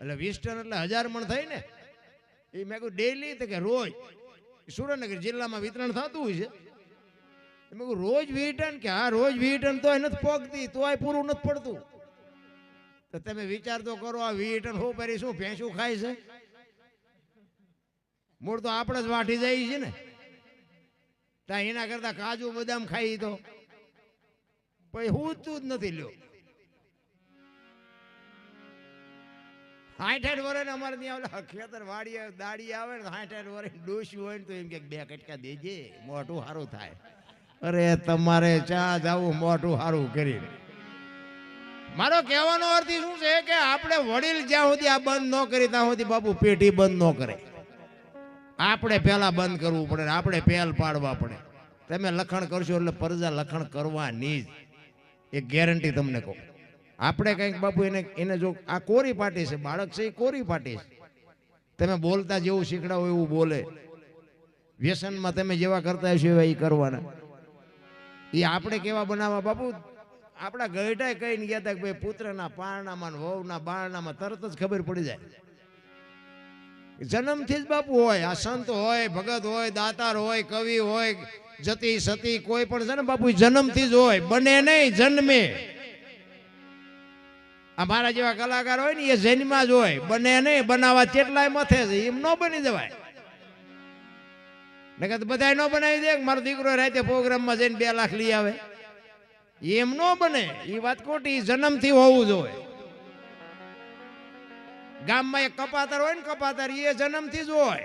એટલે 20 ટન એટલે 1000 મણ થઈ ને. એ મેં કહ્યું ડેલી તો કે રોજ સુરેન્દ્રનગર જિલ્લામાં વિતરણ થતું હોય છે. મેં કહ્યું રોજ 20 ટન કે હા રોજ 20 ટન તોય નથી પોગતી, તોય પૂરું નથી પડતું. તો તમે વિચાર તો કરો આ 20 ટન હોપારી શું ભેંસું ખાય છે? મૂળ તો આપણે જ વાટી જાય છે ને. ત્યાં એના કરતા કાજુ બદામ ખાઈ તો પછી હું જ નથી લ્યો. 60 વર્ષ અમારે ત્યાં ખેતર વાડી દાડી આવે ને 60 વર્ષ ડોસી હોય ને તો એમ કે 2 કટકા દેજે મોઢું સારું થાય. અરે તમારે ચા જાવું મોઢું સારું કરી. મારો કહેવાનો અર્થ શું છે કે આપણે વડીલ જ્યાં સુધી આ બંધ ન કરી ત્યાં સુધી બાપુ પેઢી બંધ ન કરે. આપણે પહેલા બંધ કરવું પડે. આપણે પહેલ પાડવા પડે. તમે લખણ કરશો એટલે પ્રજા લખણ કરવાની જ. એક ગેરંટી તમને કહું. આપણે કંઈક બાપુ એને જો આ કોરી પાટી છે, બાળક છે એ કોરી પાટી છે. તમે બોલતા જેવું શીખડાવો એવું બોલે. વ્યસનમાં તમે જેવા કરતા હશો એવા એ કરવાના. એ આપણે કેવા બનાવવા બાપુ. આપણા ગઢાએ કહીને ગયા હતા કે ભાઈ પુત્રના પારણામાં વહુના બારણામાં તરત જ ખબર પડી જાય. જન્મથી જ બાપુ હોય. આ સંત હોય, ભગત હોય, દાતાર હોય, કવિ હોય, જતી સતી કોઈ પણ છે ને બાપુ જન્મથી જ હોય. બને નહીં, જન્મે. અમારા જેવા કલાકાર હોય ને એ જન્મમાં જ હોય. બને નહીં, બનાવવા કેટલાય મથે છે. એમ ન બની જવાય. નકર બધા ન બનાવી દે. મારો દીકરો રાતે પ્રોગ્રામમાં જઈને 2 લાખ લઈ આવે. એમ ન બને. એ વાત ખોટી. જન્મથી હોવું જોઈએ. ગામમાં એક કપાતર હોય ને કપાતર એ જન્મથી જ હોય.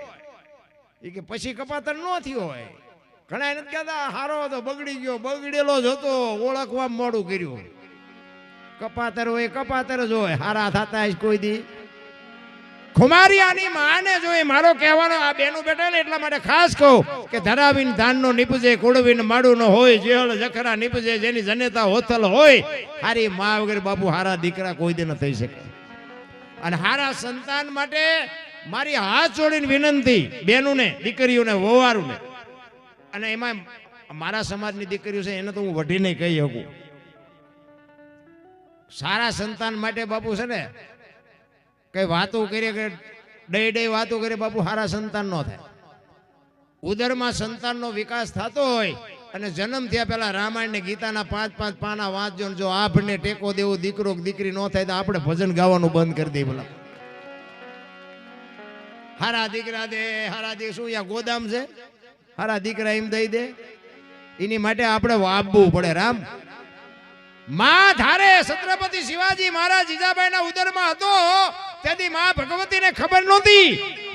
એ કે પછી કપાતર ન થયો હોય. ઘણા નથી કહેતા હારો હતો બગડી ગયો, બગડેલો જ હતો, ઓળખવા મોડું કર્યું. કપાતર હોય કપાતર જ હોય. હારા થતા કોઈ દી ખુમારિયાની માને જોઈ મારો કહેવાનો આ બેનું બેટા ને એટલા માટે ખાસ કહું કે ધરાવીને ધાનનો નીપજે કુળવીને માડું ન હોય જેળ જખરા નીપજે જેની જનેતા હોથલ હોય હારી મા વગર બાપુ હારા દીકરા કોઈ દે ન થઈ શકે. અને હારા સંતાન માટે મારી હાથ જોડીને વિનંતી બેનુને દીકરીઓને વવારુને અને એમાં મારા સમાજની દીકરીઓ છે એને તો હું વઢીને કહી શકું સારા સંતાન માટે બાપુ છે ને કઈ વાતો કરીએ કે ડઈ વાતો કરીએ બાપુ સારા સંતાન ન થાય. ઉદરમાં સંતાનનો વિકાસ થતો હોય અને જન્મ થયા પહેલા રામાયણ ને ગીતાના 5-5 પાના વાંચજો જો આપણે ટેકો દેવો દીકરો દીકરી ન થાય તો આપણે ભજન ગાવાનું બંધ કરી દઈએ. બોલા હારા દીકરા દે હારા દીકરા શું યા ગોદામ છે હારા દીકરા એમ દઈ દે એની માટે આપણે વાપવું પડે. રામ માં ધારે છત્રપતિ શિવાજી મહારાજ જીજાબાઈના ઉદરમાં હતો તેથી માં ભગવતીને ખબર નહોતી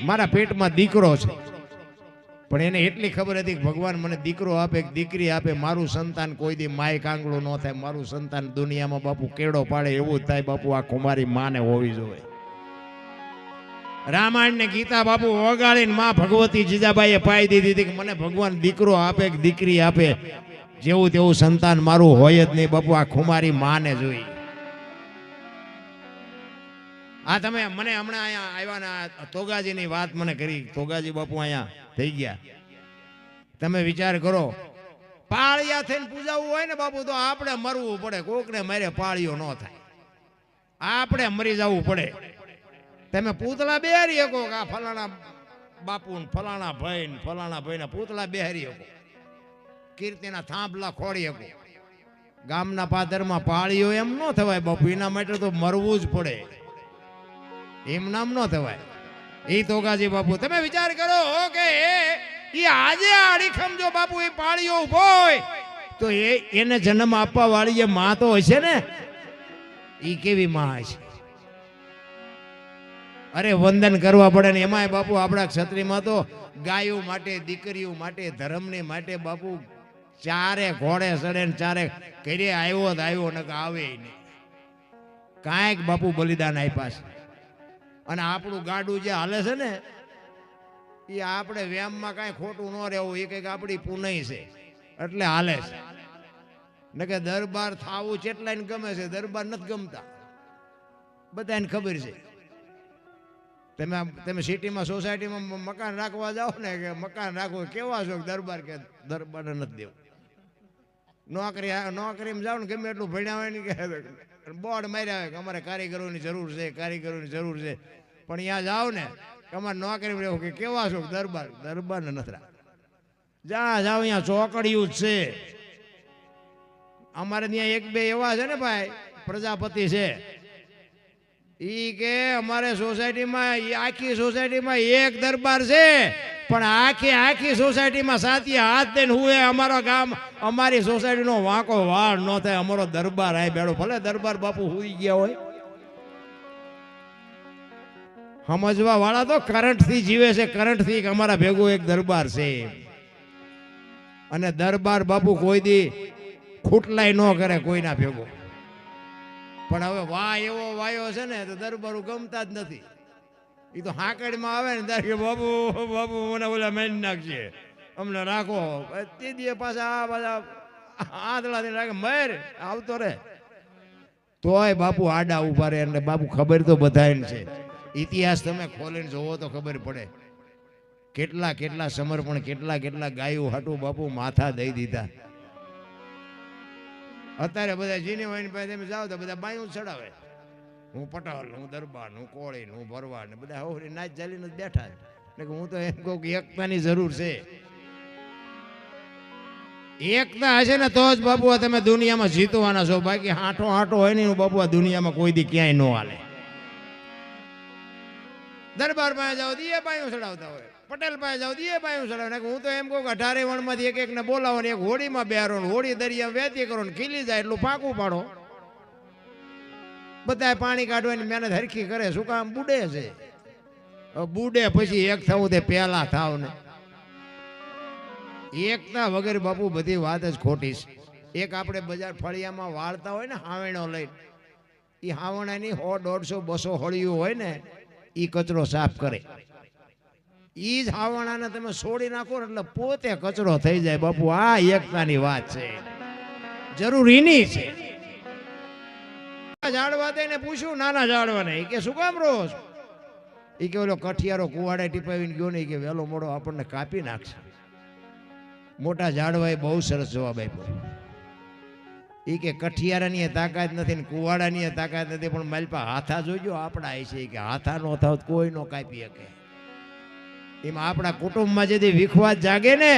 મારા પેટમાં દીકરો છે, પણ એને એટલી ખબર હતી કે ભગવાન મને દીકરો આપે દીકરી આપે મારું સંતાન કોઈ દી માય કાંગળું ન થાય મારું સંતાન દુનિયામાં બાપુ કેડો પાડે એવું જ થાય બાપુ આ કુમારી માને હોવી જોઈએ. રામાયણ ને ગીતા બાપુ વગાડીને માં ભગવતી જીજાબાઈએ પાઈ દીધી હતી કે મને ભગવાન દીકરો આપે કે દીકરી આપે જેવું તેવું સંતાન મારું હોય જ નહીં બાપુ આ ખુમારી માને જોઈ. આ તમે મને હમણાં અહીંયા આવ્યા ને તોગાજીની વાત મને કરી તોગાજી બાપુ અહીંયા થઈ ગયા. તમે વિચાર કરો પાળિયા થઈને પૂજાવું હોય ને બાપુ તો આપણે મરવું પડે કોકને મારે પાળિયો ન થાય આપણે મરી જવું પડે. તમે પૂતળા બેહારી શકો કે આ ફલાણા બાપુ ફલાણા ભાઈ ના પૂતળા બેહારી શકો કીર્તિના થાંભલા ખોડી શકો. ગામના પાદરમાં પાળીઓ એમ ન થવાય બાપુ એના માટે તો મરવું જ પડે એમ નામ ન થવાય. એ તોગાજી બાપુ તમે વિચાર કરો કે એ આજે આડીખમ જો બાપુ એ પાળીઓ ઉભો હોય તો એને જન્મ આપવા વાળી જે માં તો હશે ને એ કેવી માં હશે. અરે વંદન કરવા પડે ને એમાંય બાપુ આપણા ક્ષત્રિયમાં તો ગાયો માટે દીકરીઓ માટે ધર્મની માટે બાપુ ચારે ઘોડે ચડે ને ચારે ઘરે આવ્યો તો આવ્યો ને આવે નહીં કાંઈક બાપુ બલિદાન આપ્યા છે. અને આપણું ગાડું જે હાલે છે ને એ આપણે વ્યામમાં કાંઈ ખોટું ન રહેવું એ કંઈક આપણી પુનઈ છે એટલે હાલે છે ને કે દરબાર થાવું ચેટલાને ગમે છે દરબાર નથી ગમતા બધાને ખબર છે. તમે સિટીમાં સોસાયટીમાં મકાન રાખવા જાઓ ને કે મકાન રાખો કેવા છો દરબાર કે દરબારને નથી દેવું. નોકરીમાં જાઓ ને ગમે એટલું ભણ્યા હોય ને કે બોર્ડ માર્યા હોય કે અમારે કારીગરોની જરૂર છે પણ ત્યાં જાઓ ને કે અમારે નોકરીમાં રહેવું કે કેવા છો દરબારને નથી રાખ. જ્યાં જાઓ અહીંયા ચોકડિયું જ છે. અમારે ત્યાં એક બે એવા છે ને ભાઈ પ્રજાપતિ છે ઈ કે અમારે સોસાયટીમાં આખી સોસાયટીમાં એક દરબાર છે પણ આખી સોસાયટીમાં સાથી હાથ દઈને હુએ અમારો ગામ અમારી સોસાયટીનો વાંકો વાળ ન થાય અમારો દરબાર આય બેડો ભલે દરબાર બાપુ હુઈ ગયા હોય. સમજવા વાળા તો કરંટ થી જીવે છે કરંટ થી અમારા ભેગો એક દરબાર છે અને દરબાર બાપુ કોઈ દી ખૂટલાય ન કરે કોઈના ભેગો. પણ હવે વાહ એવો વાયો છે ને તો દરબારું ગમતા જ નથી. એ તો હાકડમાં આવે ને ત્યારે બાબુ મને બોલા મેન નાખશે અમને રાખો તે દીએ પાછા આંધળાથી રાખે મર આવતો રે તોય બાપુ આડા ઉભા રહે. એટલે બાપુ ખબર તો બધાને છે ઇતિહાસ તમે ખોલીને જોવો તો ખબર પડે કેટલા સમર્પણ કેટલા ગાયો હાટું બાપુ માથા દઈ દીધા. અત્યારે બધા જીની પાસે તમે જાઓ તો બધા બાયું ચડાવે હું પટાલ હું દરબાર હું કોળી હું ભરવાડ ને બધા હોરી નાચ ચાલીને બેઠા ને હું તો એમ કહું કે એકતાની જરૂર છે. એકતા હશે ને તો જ બાપુ તમે દુનિયામાં જીતવાના છો બાકી હાંઠો હોય ને બાપુ આ દુનિયામાં કોઈ દી ક્યાંય ન હાલે. દરબાર પાસે જાઓ દીએ બાયું ચડાવતા હોય પટેલ પાસે જાઓ દીએ બાયું ચડાવે હું તો એમ કહું કે 18 વણમાંથી એકને બોલાવો ને એક હોળીમાં બેહારો હોળી દરિયા વેતી કરો ને ખીલી જાય એટલું પાકું પાડો. બધા પાણી કાઢવાની મહેનત હરખી કરે શું કામ બુડે છે બુડે પછી એક થવું તે પહેલા થાવ ને. એકતા વગર બાપુ બધી વાત જ ખોટી છે. એક આપણે બજાર ફળિયામાં વાળતા હોય ને હાવણો લઈ એ હાવણાની 100 150 200 હળિયું હોય ને એ કચરો સાફ કરે. ઈ જ હાવાણાને તમે છોડી નાખો ને એટલે પોતે કચરો થઈ જાય. બાપુ આ એકતાની વાત છે, જરૂરીની છે. ઝાડવા દઈને પૂછ્યું નાના ઝાડવાને, કે શું કામ રહો છો? એ કે ઓલો કઠિયારો કુવાડે ટીપાવીને ગયો ને, કે વહેલો મોડો આપણને કાપી નાખશે. મોટા ઝાડવાએ બહુ સરસ જવાબ આપ્યો. એ કે કઠિયારાની તાકાત નથી ને કુવાડાની તાકાત નથી, પણ માલપા હાથા જોજો આપણા છે, કે હાથા નો થાવ કોઈ નો કાપી શકે. એમાં આપણા કુટુંબમાં જેથી વિખવાદ જાગે ને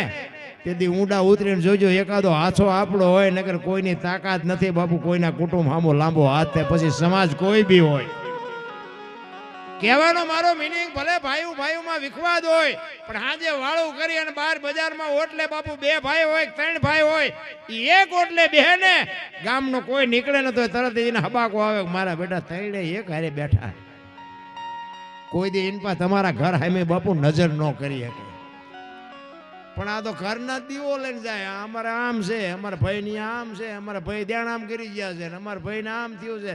તેથી ઊંડા ઉતરીને જોજો, એકાદો હાથો આપણો હોય, નકર કોઈની તાકાત નથી બાપુ કોઈના કુટુંબ સામો લાંબો હાથ થાય, પછી સમાજ કોઈ બી હોય. કહેવાનો મારો મિનિંગ, ભલે ભાઈઓ ભાઈઓમાં વિખવાદ હોય, પણ હાજે વાળું કરી અને બહાર બજારમાં ઓટલે બાપુ 2 ભાઈ હોય 3 ભાઈ હોય, એક ઓટલે બેહે ને ગામનો કોઈ નીકળે ને તો તરત એને હબાકો આવે, મારા બેટા 3 એક હારે બેઠા. કોઈ દી ઇનપા તમારા ઘર સામે બાપુ નજર ન કરી શકે. પણ આ તો ઘરના દીવો લઈને જાય, અમારે આમ છે, અમારા ભાઈની આમ છે, અમારા ભાઈ ધ્યાન આમ કરી ગયા છે, અમારા ભાઈને આમ થયું છે.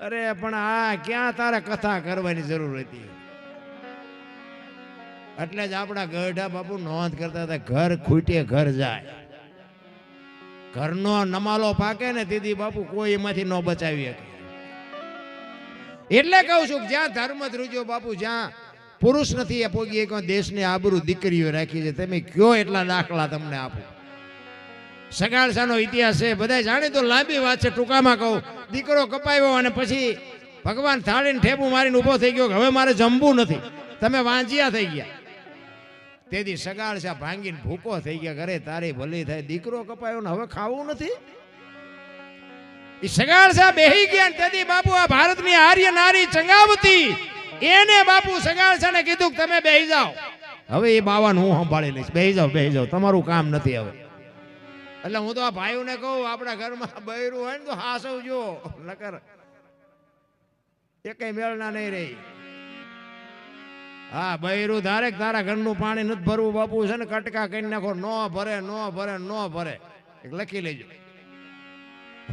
અરે પણ આ ક્યાં તારે કથા કરવાની જરૂર હતી? એટલે જ આપણા ગઢા બાપુ નોંધ કરતા હતા, ઘર ખૂટે ઘર જાય. ઘરનો નમાલો પાકે ને તેથી બાપુ કોઈ એમાંથી ન બચાવી શકે. એટલે કહું છું જ્યાં ધર્મ ધ્રુજો બાપુ, જ્યાં પુરુષ નથી એ પોગી એક દેશની આબરૂ દીકરીઓ રાખી છે. તમે કયો એટલા દાખલા તમને આપો. સગાળસાનો ઇતિહાસ છે, બધા જાણે તો લાંબી વાત છે, ટૂંકામાં કહું. દીકરો કપાયો અને પછી ભગવાન થાળીને ઠેપું મારીને ઊભો થઈ ગયો કે હવે મારે જમવું નથી, તમે વાંજિયા થઈ ગયા. તેથી સગાળસા ભાંગીને ભૂકો થઈ ગયા, ઘરે તારી ભલી થાય, દીકરો કપાયો ને હવે ખાવું નથી. એ સગાળસા બેહી ગયા. તેથી બાપુ આ ભારતની આર્ય નારી ચંગાવતી એને બાપુ સગાળસાને કીધું તમે બેહી જાઓ, હવે એ બાવાને હું સંભાળી લઈશ, બેહી જાઓ તમારું કામ નથી હવે. એટલે હું તો આ ભાઈઓને કહું, આપણા ઘરમાં બૈરું હોય ને તો હાસવજો, નકર એકેય મેળના નહીં રહી. હા, બૈરું ધારે તારા ઘરનું પાણી નથી ભરવું બાપુ છે ને કટકા કરી નાખો, નો ભરે એક લખી લેજો.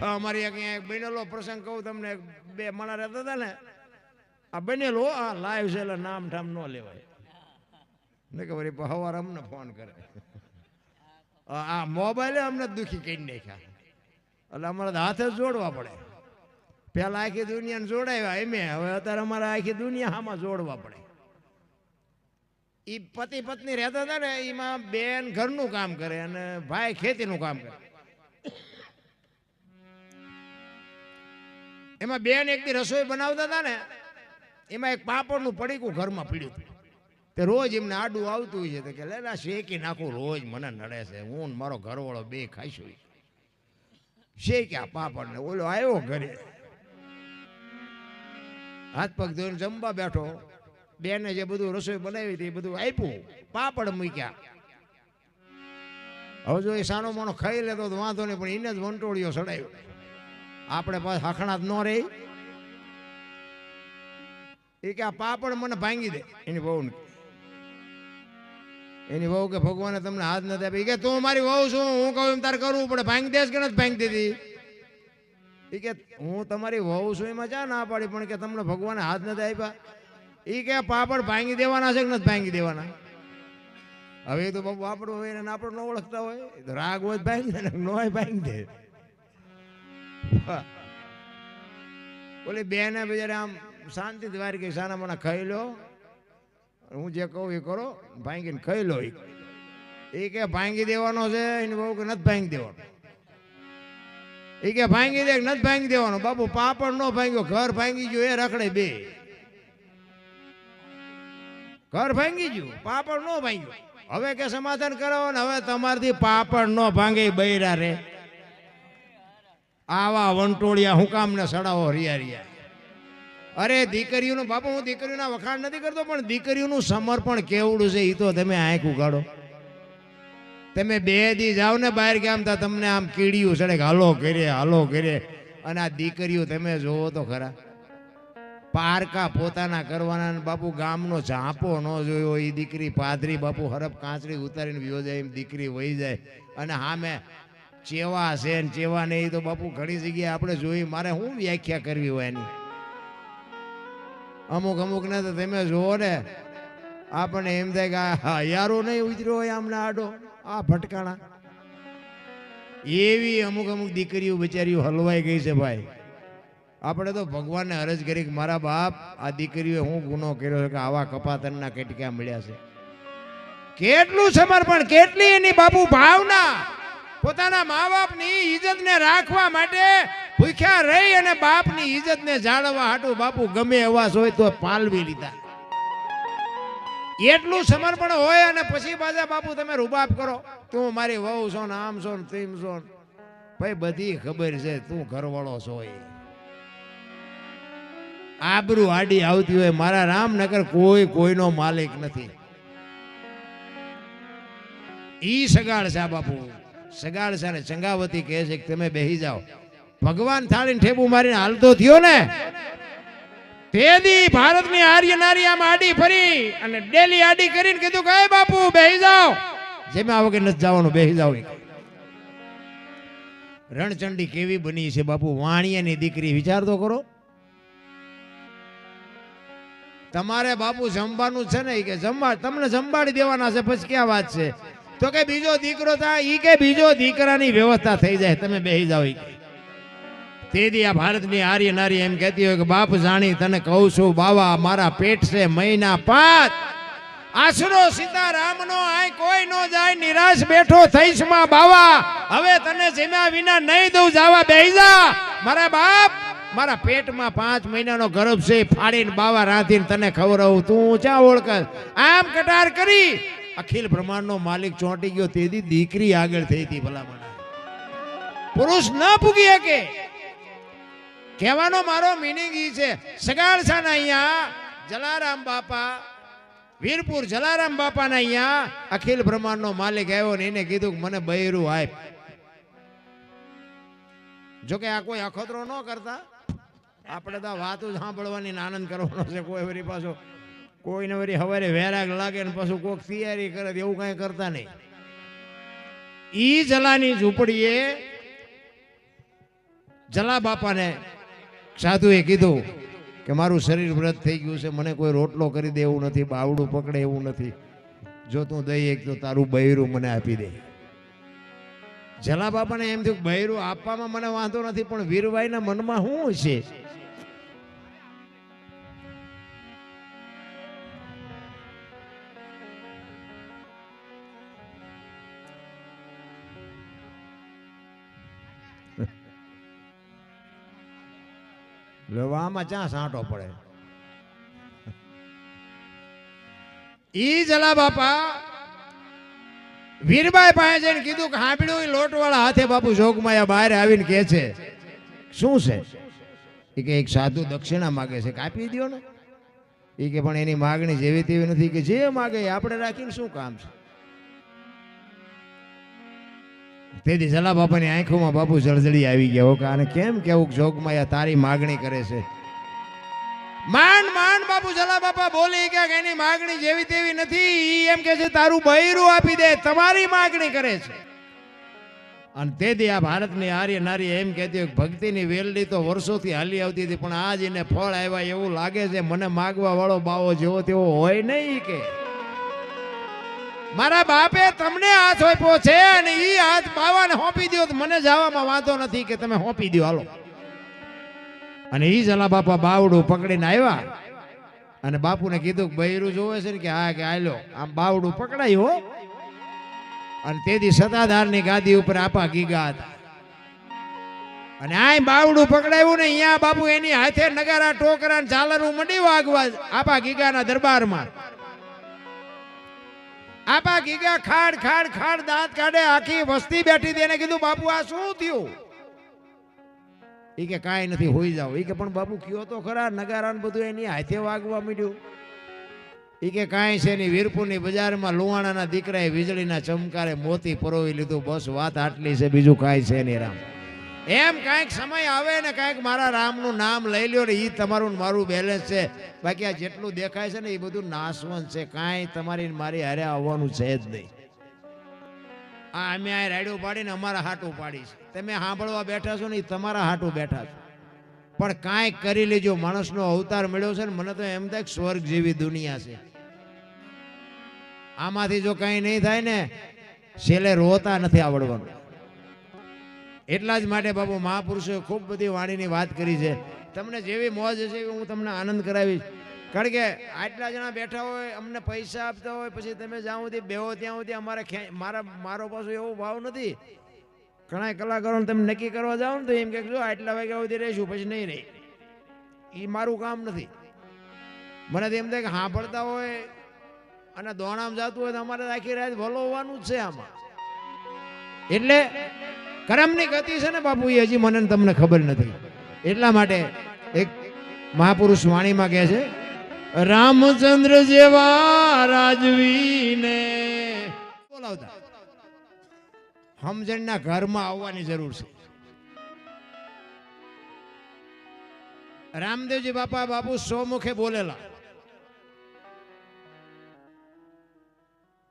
અમારી એક બનેલો પ્રસંગ કહું તમને, 2 માણા રહેતા હતા ને, આ બનેલો આ લાઈવ છે એટલે નામ ઠામ ન લેવાય ને, કે વળી હવાર અમને ફોન કરે. આ મોબાઈલે અમને દુખી કરી નાખ્યા, એટલે અમારે હાથે જ જોડવા પડે. પેલા આખી દુનિયાને જોડાવ્યા એમે, હવે અત્યારે અમારે આખી દુનિયા આમાં જોડવા પડે. એ પતિ પત્ની રહેતા હતા ને, એમાં બેન ઘરનું કામ કરે અને ભાઈ ખેતીનું કામ કરે. એમાં બેન એક દી રસોઈ બનાવતા હતા ને, એમાં એક પાપડનું પડીકું ઘરમાં પીડ્યું હતું. તે રોજ એમને આડું આવતું હોય છે કે લેલા શેકી નાખું, રોજ મને નડે છે, હું મારો ઘરવાળો 2 ખાઈશું. શેક્યા પાપડ ને ઓલો આવ્યો ઘરે, હાથ પગ ધોઈને જમવા બેઠો. બેને જે બધું રસોઈ બનાવી હતી એ બધું આપ્યું, પાપડ મૂક્યા. હવે જો એ સાનો માનો ખાઈ લેતો તો વાંધો નહીં, પણ એને જ વંટોળીઓ સડાયો. આપણે પાછ હખણાત ન રહી. એ કે આ પાપડ મને ભાંગી દે. એની વહુ કે ભગવાને તમને હાથ નથી આપી, કે તું મારી વહુ છું, હું કહું એમ તારે કરવું પડે, ભાંગી દેશ કે નથી ભાંગી દીધી? એ કે હું તમારી વહુ છું એમાં ચા ના પાડી, પણ કે તમને ભગવાને હાથ નથી આપ્યા. એ કે પાપડ ભાંગી દેવાના છે કે નથી ભાંગી દેવાના? હવે તો બાપુ આપણું હોય ને આપણે ન ઓળખતા હોય તો રાગ હોય ભાંગી દે, ન હોય ભાંગી દે. ઓલી બેને બિચારે આમ શાંતિથી વારી ગઈ, સાના મને ખાઈ લો, હું જે કહું એ કરો, ભાંગીને ખાઈ લો. એ કે ભાંગી દેવાનો છે, એને બહુ કે નથી ભાંગી દેવાનો. એ કે ભાંગી દે નથી ભાંગી દેવાનો. બાપુ પાપડ નો ભાંગ્યો, ઘર ભાંગી ગયો, એ રખડે 2. ઘર ભાંગી ગયું, પાપડ નો ભાંગ્યો. હવે કે સમાધાન કરાવો ને, હવે તમારથી પાપડ નો ભાંગે બૈરા રે. આવા વંટોળિયા હું કામ ને સડાવો રિયા. અરે દીકરીઓનું બાપુ, હું દીકરીઓના વખાણ નથી કરતો, પણ દીકરીઓનું સમર્પણ કેવડું છે એ તો તમે આંખ ઉગાડો. તમે 2 દી જાઓ ને બહાર ગામ, તા તમને આમ કીડીયું સડે કે હાલો ઘરે. અને આ દીકરીઓ તમે જોવો તો ખરા, પારકા પોતાના કરવાના. બાપુ ગામનો ઝાંપો ન જોયો એ દીકરી પાદરી બાપુ હરફ કાંચરી ઉતારીને વ્યો જાય એમ દીકરી વહી જાય. અને સામે ચેવા છે ને ચેવા નહીં, તો બાપુ ઘણી જગ્યાએ આપણે જોઈ. મારે શું વ્યાખ્યા કરવી હોય એની? અમુક અમુક ને તો તમે જુઓ ને આપણને એમ થાય કે આ હયારો નહીં ઉતર્યો હોય આમને આડો આ ભટકાણા. એવી અમુક અમુક દીકરીઓ બિચારીઓ હલવાઈ ગઈ છે ભાઈ. આપણે તો ભગવાનને અરજ કરી કે મારા બાપ આ દીકરીઓએ હું ગુનો કર્યો છે કે આવા કપાતરના કેટક્યા મળ્યા છે. કેટલું સમર્પણ, કેટલી એની બાપુ ભાવના, પોતાના મા બાપની ઇજ્જતને રાખવા માટે ભૂખ્યા રહી અને બાપની ઇજ્જતને જાળવવા હાટું બાપુ ગમે એવા હોય તો પાલવી લીધા. એટલું સમર્પણ હોય અને પછી પાછા બાપુ તમે રૂબાબ કરો, તું મારી વહુ છો ને આમ છો ને તેમ છો. ભાઈ બધી ખબર છે તું ઘરવાળો છો. આબરૂ આડી આવતી હોય. મારા રામનગર કોઈ કોઈનો માલિક નથી. ઈ સગાડ છે બાપુ, સગાડ છે ને ચંગાવતી કહે છે કે તમે બેહી જાઓ. ભગવાન થાળીને ઠેબુ મારીને હાલતો થયો ને તેદી ભારતની આર્ય નારી આમ આડી ફરી અને ડેલી આડી કરીને કીધું કે બાપુ બેહી જાઓ. જેમાં વગર નથી જવાનું, બેહી જાઓ. રણચંડી કેવી બની છે બાપુ, વાણિયાની દીકરી. વિચાર તો કરો. તમારે બાપુ જમવાનું છે ને કે તમને જંબાડી દેવાના છે, પછી ક્યાં વાત છે. તો કે બીજો દીકરો થાય, ઈ કે બીજો દીકરાની વ્યવસ્થા થઈ જાય, તમે બેહી જાઓ. તેથી આ ભારતની આર્ય નારી એમ કહેતી હોય કે બાપ જાણી તને કહું છું બાવા, મારા પેટ છે મહિના 5, આશરો સીતારામનો આય કોઈ નો જાય, નિરાશ બેઠો થઈશ માં બાવા, હવે તને જમ્યા વિના નહીં દઉં, જાવા બેહી જા. મારા બાપ મારા પેટમાં 5 મહિનાનો ગર્ભ છે, ફાડીને બાવા રાંધીને તને ખવડાવું, તું ચા ઓળખ. આમ કટાર કરી અખિલ બ્રહ્માંડનો માલિક ચોંટી ગયો. તેથી દીકરી આગળ થઈ હતી. ભલામણ પુરુષ ન પૂગી શકે. કહેવાનો મારો મિનિંગ ઈ છે, સગાળસાના અહીંયા જલારામ બાપા, વીરપુર જલારામ બાપાના અહીંયા અખિલ બ્રહ્માંડનો માલિક આવ્યો ને એને કીધું કે મને બૈરું આપ. જોકે આ કોઈ અખતરો ન કરતા, આપણે તો વાતો સાંભળવાની આનંદ કરવાનો છે. કોઈ વરી પાછો કોઈને વરી હવારે વેરાગ લાગે ને પાછું કોઈક તૈયારી કરે એવું કઈ કરતા નહીં. ઈ જલાની ઝૂંપડીએ જલા બાપાને સાધુએ કીધું કે મારું શરીર વ્રત થઈ ગયું છે, મને કોઈ રોટલો કરી દે એવું નથી, બાવડું પકડે એવું નથી, જો તું દઈ એક તો તારું બૈરું મને આપી દે. જલા બાપાને એમ થયું બૈરું આપવામાં મને વાંધો નથી, પણ વીરબાઈના મનમાં શું છે? આમાં ચા સાંટો પડે. ઈ જલા બાપા વીરબાઈ પાસે જઈને કીધું કે હાંભળ્યું લોટવાળા હાથે બાપુ જોગમાયા બહાર આવીને કહે છે શું છે? એ કે એક સાધુ દક્ષિણા માગે છે, કાપી દો ને. એ કે પણ એની માગણી જેવી તેવી નથી, કે જે માગે આપણે રાખીને શું કામ છે. તેથી જલા બાપાની આંખોમાં બાપુ જળજળી આવી ગયા. કે આને કેમ કેવું જોગમાયા તારી માગણી કરે છે. માંડ માંડ બાપુ જલા બાપા બોલી કે એની માગણી જેવી તેવી નથી, ઈ એમ કે છે તારું બૈરું આપી દે, તમારી માગણી કરે છે. અને તેથી આ ભારતની આર્ય નારી એમ કહેતી હોય ભક્તિની વેલડી તો વર્ષોથી હાલી આવતી હતી, પણ આજ એને ફળ આવ્યા એવું લાગે છે. મને માગવા વાળો બાવો જેવો તેવો હોય નહીં. કે મારા બાપે તમને હાથ આપ્યો છે અને ઈ હાથ બાવાને સોંપી દો તો મને જવામાં વાંધો નથી, કે તમે સોંપી દો હાલો. અને ઈ જલા બાપા બાવડું પકડીને આવ્યા અને બાપુને કીધું બૈરું જોવે છે ને, કે હા કે આલો. આમ બાવડું પકડાયું હો. અને તેથી સતાધારની ગાદી ઉપર આપા ગીગા હતા. અને આ બાવડું પકડાયું ને અહીંયા બાપુ એની હાથે નગારા ટોકરા ઝાલરું મંડી વાગવા આપા ગીગાના દરબારમાં. આપા ગીગા ખાડ ખાડ ખાડ દાંત કાઢે, આખી વસ્તી બેઠી હતી. એને કીધું બાપુ આ શું થયું? ઈ કે કાંઈ નથી, હોઈ જાવ. ઈ કે પણ બાપુ કયો તો ખરા, નગારા ને બધું એની હાથે વાગવા માંડ્યું. ઈ કે કાંઈ છે નહીં, વીરપુરની બજારમાં લુહાણાના દીકરાએ વીજળીના ચમકારે મોતી પરોવી લીધું, બસ વાત આટલી છે, બીજું કાંઈ છે નહીં. રામ એમ કાંઈક સમય આવે ને કાંઈક મારા રામનું નામ લઈ લ્યો ને, ઈ તમારું મારું બેલેન્સ છે. બાકી આ જેટલું દેખાય છે ને એ બધું નાશવંત છે, કાંઈ તમારી મારી હારે આવવાનું છે જ નહીં. આ અમે આ રાડ્યું પાડીને અમારા હાટું પાડી છે, તમે સાંભળવા બેઠા છો ને એ તમારા હાટું બેઠા છો. પણ કાંઈક કરી લેજો. માણસનો અવતાર મળ્યો છે ને, મને તો એમ થાય સ્વર્ગ જેવી દુનિયા છે. આમાંથી જો કાંઈ નહીં થાય ને, છેલ્લે રોતા નથી આવડવાનું. એટલા જ માટે બાપુ મહાપુરુષોએ ખૂબ બધી વાણીની વાત કરી છે. તમને જેવી મોજ હશે એવી હું તમને આનંદ કરાવીશ. કારણ કે આટલા જણા બેઠા હોય, અમને પૈસા આપતા હોય, પછી તમે જ્યાં સુધી બેહો ત્યાં સુધી અમારે મારો પાછો એવો ભાવ નથી. ઘણા કલાકારોને તમે નક્કી કરવા જાઓ ને તો એમ કે જો આટલા વાગ્યા સુધી રહીશું, પછી નહીં રહી. એ મારું કામ નથી. મને તો એમ થાય કે સાંભળતા હોય અને દોણામ જતું હોય તો અમારે આખી રાત ભલો હોવાનું જ છે આમાં. એટલે કરમની ગતિ છે ને બાપુ, એ હજી મને તમને ખબર નથી. એટલા માટે એક મહાપુરુષ વાણીમાં કહે છે, રામચંદ્ર જેવા રાજવીને બોલાવતા સમજણના ઘરમાં આવવાની જરૂર છે. રામદેવજી બાપુ સોમુખે બોલેલા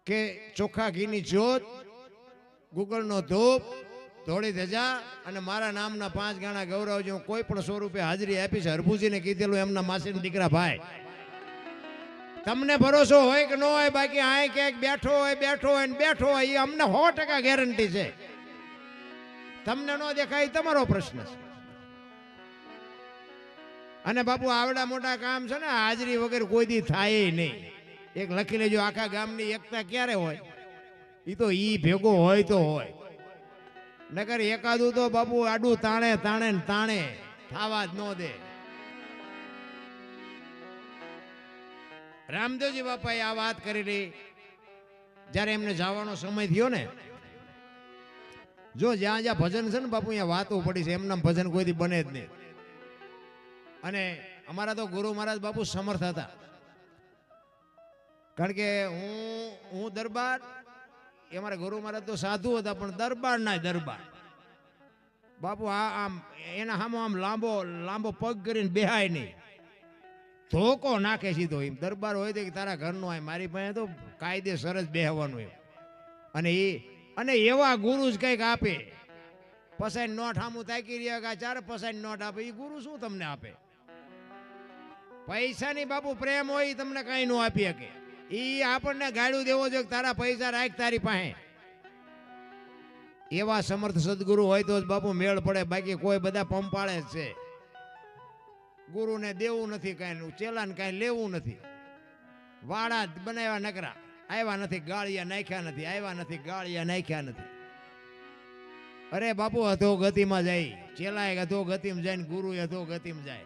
કે ચોખ્ખા ઘીની જ્યોત, ગુગળનો ધૂપ, ધોળી ધજા અને મારા નામના 5 ગણા ગૌરવ. જો કોઈ પણ 100 રૂપિયા હાજરી આપીશ. હરભુજીને કીધેલું એમના માસીના દીકરા ભાઈ. તમને ભરોસો હોય કે ન હોય, બાકી આ ક્યાંક બેઠો હોય ને બેઠો હોય, એ અમને 100% ગેરંટી છે. તમને ન દેખાય તમારો પ્રશ્ન છે. અને બાપુ આવડા મોટા કામ છે ને, હાજરી વગર કોઈ દી થાય નહીં. એક લખી લેજો, આખા ગામની એકતા ક્યારે હોય? એ તો ઈ ભેગો હોય તો હોય, નકર એકાદું તો બાપુ આડું તાણે થાવા જ ન દે. રામદેવજી બાપાએ આ વાત કરેલી. જ્યારે એમને જવાનો સમય થયો ને, જો જ્યાં જ્યાં ભજન છે ને બાપુ, અહીંયા વાતો પડી છે. એમના ભજન કોઈથી બને જ નહીં. અને અમારા તો ગુરુ મહારાજ બાપુ સમર્થ હતા. કારણ કે હું દરબાર, એ અમારા ગુરુ મહારાજ તો સાધુ હતા, પણ દરબાર ના દરબાર બાપુ. આમ એના સામે આમ લાંબો પગ કરીને બેહાય નહીં, ધોકો નાખે સીધો. એમ દરબાર હોય તો તારા ઘરનો હોય, મારી પાસે તો કાયદેસર જ બેહવાનું એમ. અને એવા ગુરુ જ કંઈક આપે. પસાઈ નોટ સામું તાકી રહ્યા કે 4 પસાઈ નોટ આપે, એ ગુરુ શું તમને આપે? પૈસાની બાપુ પ્રેમ હોય, તમને કઈ ન આપી શકે. ઈ આપણને ગાડું દેવો જોઈએ, તારા પૈસા રાખ તારી પાસે. એવા સમર્થ સદગુરુ હોય તો જ બાપુ મેળ પડે. બાકી કોઈ બધા પંપાળે જ છે. ગુરુને દેવું નથી કાંઈ, ચેલાને કાંઈ લેવું નથી. વાળા બનાવ્યા નકરા, આવ્યા નથી ગાળિયા નાખ્યા નથી, આવ્યા નથી ગાળિયા નાખ્યા નથી. અરે બાપુ હતો ગતિમાં જાય, ચેલાય હતો ગતિમાં જાય ને ગુરુ હતો ગતિમાં જાય.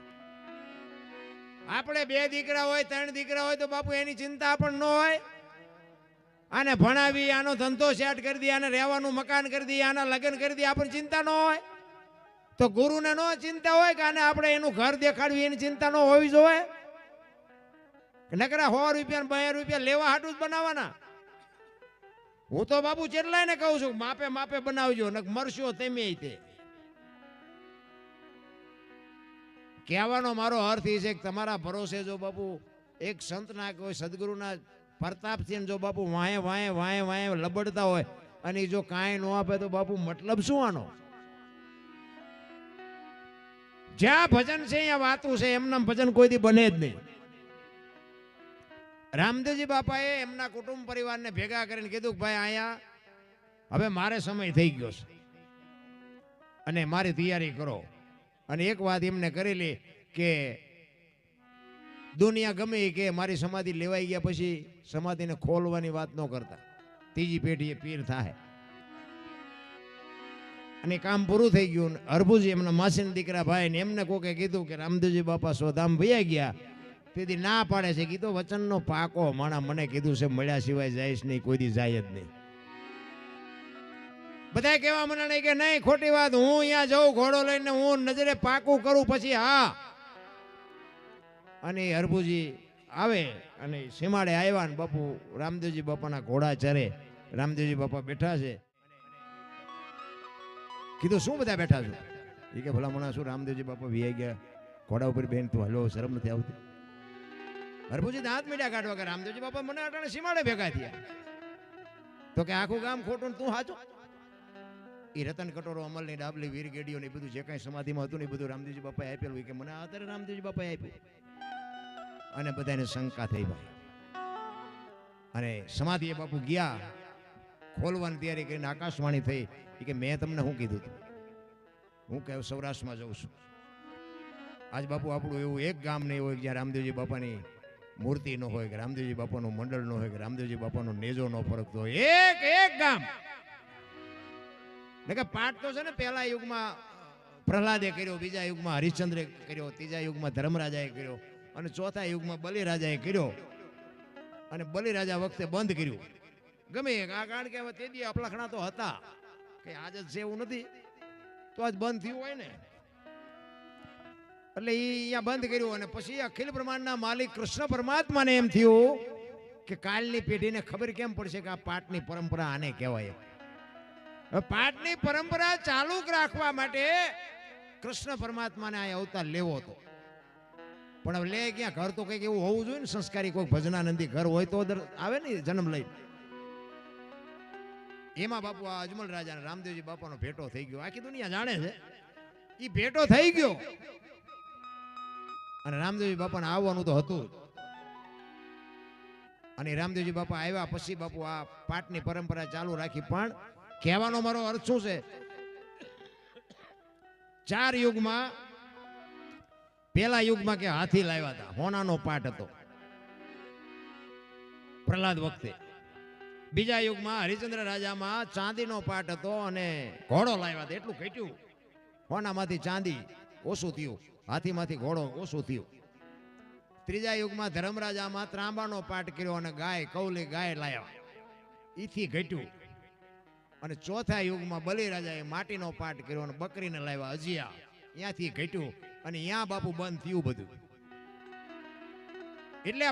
આપણે 2 દીકરા હોય 3 દીકરા હોય તો બાપુ એની ચિંતા પણ ન હોય. આને ભણાવી, આનો ધંધો સેટ કરી દે, આને રહેવાનું મકાન કરી દે, આના લગ્ન કરી દે, આપણને ચિંતા ન હોય. તો ગુરુને નો ચિંતા હોય કે આને આપણે એનું ઘર દેખાડવી, એની ચિંતા ન હોવી જોઈએ. નકરા 100 રૂપિયા 2 રૂપિયા લેવા હાટું જ બનાવવાના. હું તો બાપુ કેટલાય ને કહું છું, માપે બનાવજો, નક મરશો તમે. તે કહેવાનો મારો અર્થ એ છે કે તમારા ભરોસે જો બાપુ એક સંતના કોઈ સદગુરુના પ્રતાપથી જો બાપુ વાંહે લબડતા હોય અને જો કાંઈ ન આપે તો બાપુ મતલબ શું આનો? જ્યાં ભજન છે અહીંયા વાતું છે, એમના ભજન કોઈથી બને જ નહીં. રામદેવજી બાપાએ એમના કુટુંબ પરિવારને ભેગા કરીને કીધું કે ભાઈ અહીંયા હવે મારે સમય થઈ ગયો છે અને મારી તૈયારી કરો. અને એક વાત એમને કરેલી કે દુનિયા ગમે કે મારી સમાધિ લેવાઈ ગયા પછી સમાધિને ખોલવાની વાત ન કરતા, 3જી પેઢીએ પીર થાય. અને કામ પૂરું થઈ ગયું. હરભુજી એમના માસીના દીકરા ભાઈ ને એમને કોકે કીધું કે રામદેવજી બાપા સ્વધામ ભૈયા ગયા. તેથી ના પાડે છે, કીધું વચનનો પાકો માણા, મને કીધું છે મળ્યા સિવાય જઈશ નહીં, કોઈ દી જાય જ નહીં. બધા કહેવા મને નહીં કે નહીં, ખોટી વાત, હું અહીંયા જાઉં ઘોડો લઈને, હું નજરે પાકું કરું પછી હા. અને હરભુજી આવે અને સીમાડે આવ્યા ને બાપુ રામદેવજી બાપાના ઘોડા ચરે. રામદેવજી બાપા બેઠા છે. કીધું શું બધા બેઠા છો? એ કે ભલા મને શું રામદેવજી બાપા વી ગયા ઘોડા ઉપર બેન, તું હલો, શરમ નથી આવતી? હરભુજી દાંત મીડિયા કાઢવા કે રામદેવજી બાપા મને અટાણે સીમાડે ભેગા થયા. તો કે આખું ગામ ખોટું, તું સાચું. એ રતન કટોરો, અમલની ડાબલી, વીર ગેડીઓ ને બધું જે કાંઈ સમાધિમાં હતું ને એ બધું રામદેવજી બાપાએ આપેલું. કે મને અત્યારે રામદેવજી બાપાએ આપ્યું. અને બધાને શંકા થઈ ભાઈ. અને સમાધિએ બાપુ ગયા, ખોલવાની તૈયારી કરીને આકાશવાણી થઈ કે મેં તમને શું કીધું હતું? હું કહે સૌરાષ્ટ્રમાં જઉં છું. આજ બાપુ આપણું એવું એક ગામ નહીં હોય જ્યાં રામદેવજી બાપાની મૂર્તિ ન હોય, કે રામદેવજી બાપાનું મંડળ ન હોય, કે રામદેવજી બાપાનો નેજો ન ફરકતો હોય. એક ગામ કે પાઠ તો છે ને પહેલા યુગમાં પ્રહલાદે કર્યો, બીજા યુગમાં હરિશ્ચંદ્રે કર્યો, ત્રીજા યુગમાં ધર્મરાજાએ કર્યો, અને ચોથા યુગમાં બલિરાજાએ કર્યો. અને બલિરાજા વખતે બંધ કર્યું. ગમે કારણ કે હવે તે અપલખણા તો હતા કે આજ જ છે એવું નથી, તો આજ બંધ થયું હોય ને, એટલે એ અહીંયા બંધ કર્યું. અને પછી અખિલ બ્રહ્માંડના માલિક કૃષ્ણ પરમાત્માને એમ થયું કે કાલની પેઢીને ખબર કેમ પડશે કે આ પાઠની પરંપરા આને કહેવાય. પાઠની પરંપરા ચાલુ રાખવા માટે કૃષ્ણ પરમાત્માને આ અવતાર લેવો હતો. પણ હવે લે ક્યાં? ઘર તો કંઈક એવું હોવું જોઈએ ને, સંસ્કારી કોઈ ભજનાનંદી ઘર હોય તો આવે ને જન્મ લઈ. એમાં બાપુ આ અજમલ રાજા અને રામદેવજી બાપાનો ભેટો થઈ ગયો. આખી દુનિયા જાણે છે એ ભેટો થઈ ગયો. અને રામદેવજી બાપાને આવવાનું તો હતું. અને રામદેવજી બાપા આવ્યા પછી બાપુ આ પાઠની પરંપરા ચાલુ રાખી. પણ કહેવાનો મારો અર્થ શું છે? 4 યુગમાં, પેલા યુગમાં કે હાથી લાવ્યા હતા, હોનાનો પાઠ હતો પ્રહલાદ વખતે. બીજા યુગમાં હરિચંદ્ર રાજામાં ચાંદીનો પાઠ હતો અને ઘોડો લાવ્યા હતા. એટલું ઘટ્યું, હોનામાંથી ચાંદી ઓછું થયું, હાથીમાંથી ઘોડો ઓછું થયું. ત્રીજા યુગમાં ધર્મરાજામાં ત્રાંબાનો પાઠ કર્યો અને ગાય, કૌલી ગાય લાવ્યા, ઈથી ઘટ્યું. અને ચોથા યુગમાં બલિરાજાએ માટીનો પાઠ કર્યો અને બકરીને લાવ્યા, અજિયા, ત્યાંથી ઘટ્યું. અને ત્યાં બાપુ બંધ થયું બધું. એટલે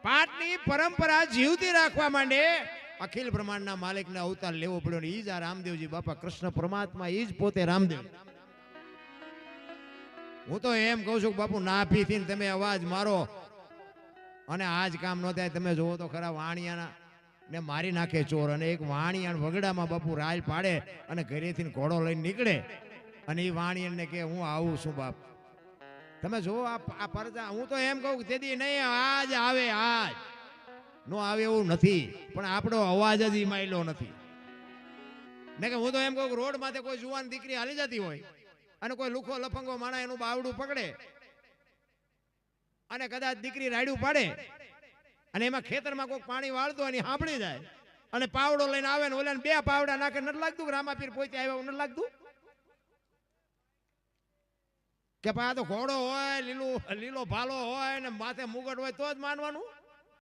પાઠની પરંપરા જીવતી રાખવા માંડે અખિલ બ્રહ્માંડના માલિકને અવતાર લેવો પડ્યો. ને ઈ જ આ રામદેવજી બાપા કૃષ્ણ પરમાત્મા, ઈ જ પોતે રામદેવ. હું તો એમ કહું છું કે બાપુ નાભીથી તમે અવાજ મારો અને આજ કામ ન થાય. તમે જોવો તો ખરા, વાણિયાના ને મારી નાખે ચોર, અને એક વાણિયાણ વગડામાં બાપુ રાજ પાડે અને ઘરેથી ઘોડો લઈને નીકળે અને એ વાણિયાને કે હું આવું છું બાપ. તમે જો આ પરજા, હું તો એમ કહું કે તેદી નહીં, આજ આવે, આજ નો આવે એવું નથી, પણ આપણો અવાજ જ ઈમાયલો નથી. ને કે હું તો એમ કહું કે રોડ માથે કોઈ જુવાન દીકરી હાલી જતી હોય અને કોઈ લુખો લફંગો માણા એનું બાવડું પકડે અને કદાચ દીકરી રાયડું પાડે અને એમાં ખેતરમાં કોઈ પાણી વાળતો અને સાંભળી જાય અને પાવડો લઈને આવે ને ઓલા 2 પાવડા નાખે, નથી લાગતું કે રામાપીર પોતે આવ્યા એવું નથી લાગતું? કે પા તો ઘોડો હોય, લીલો ભાલો હોય ને માથે મુગટ હોય તો જ માનવાનું.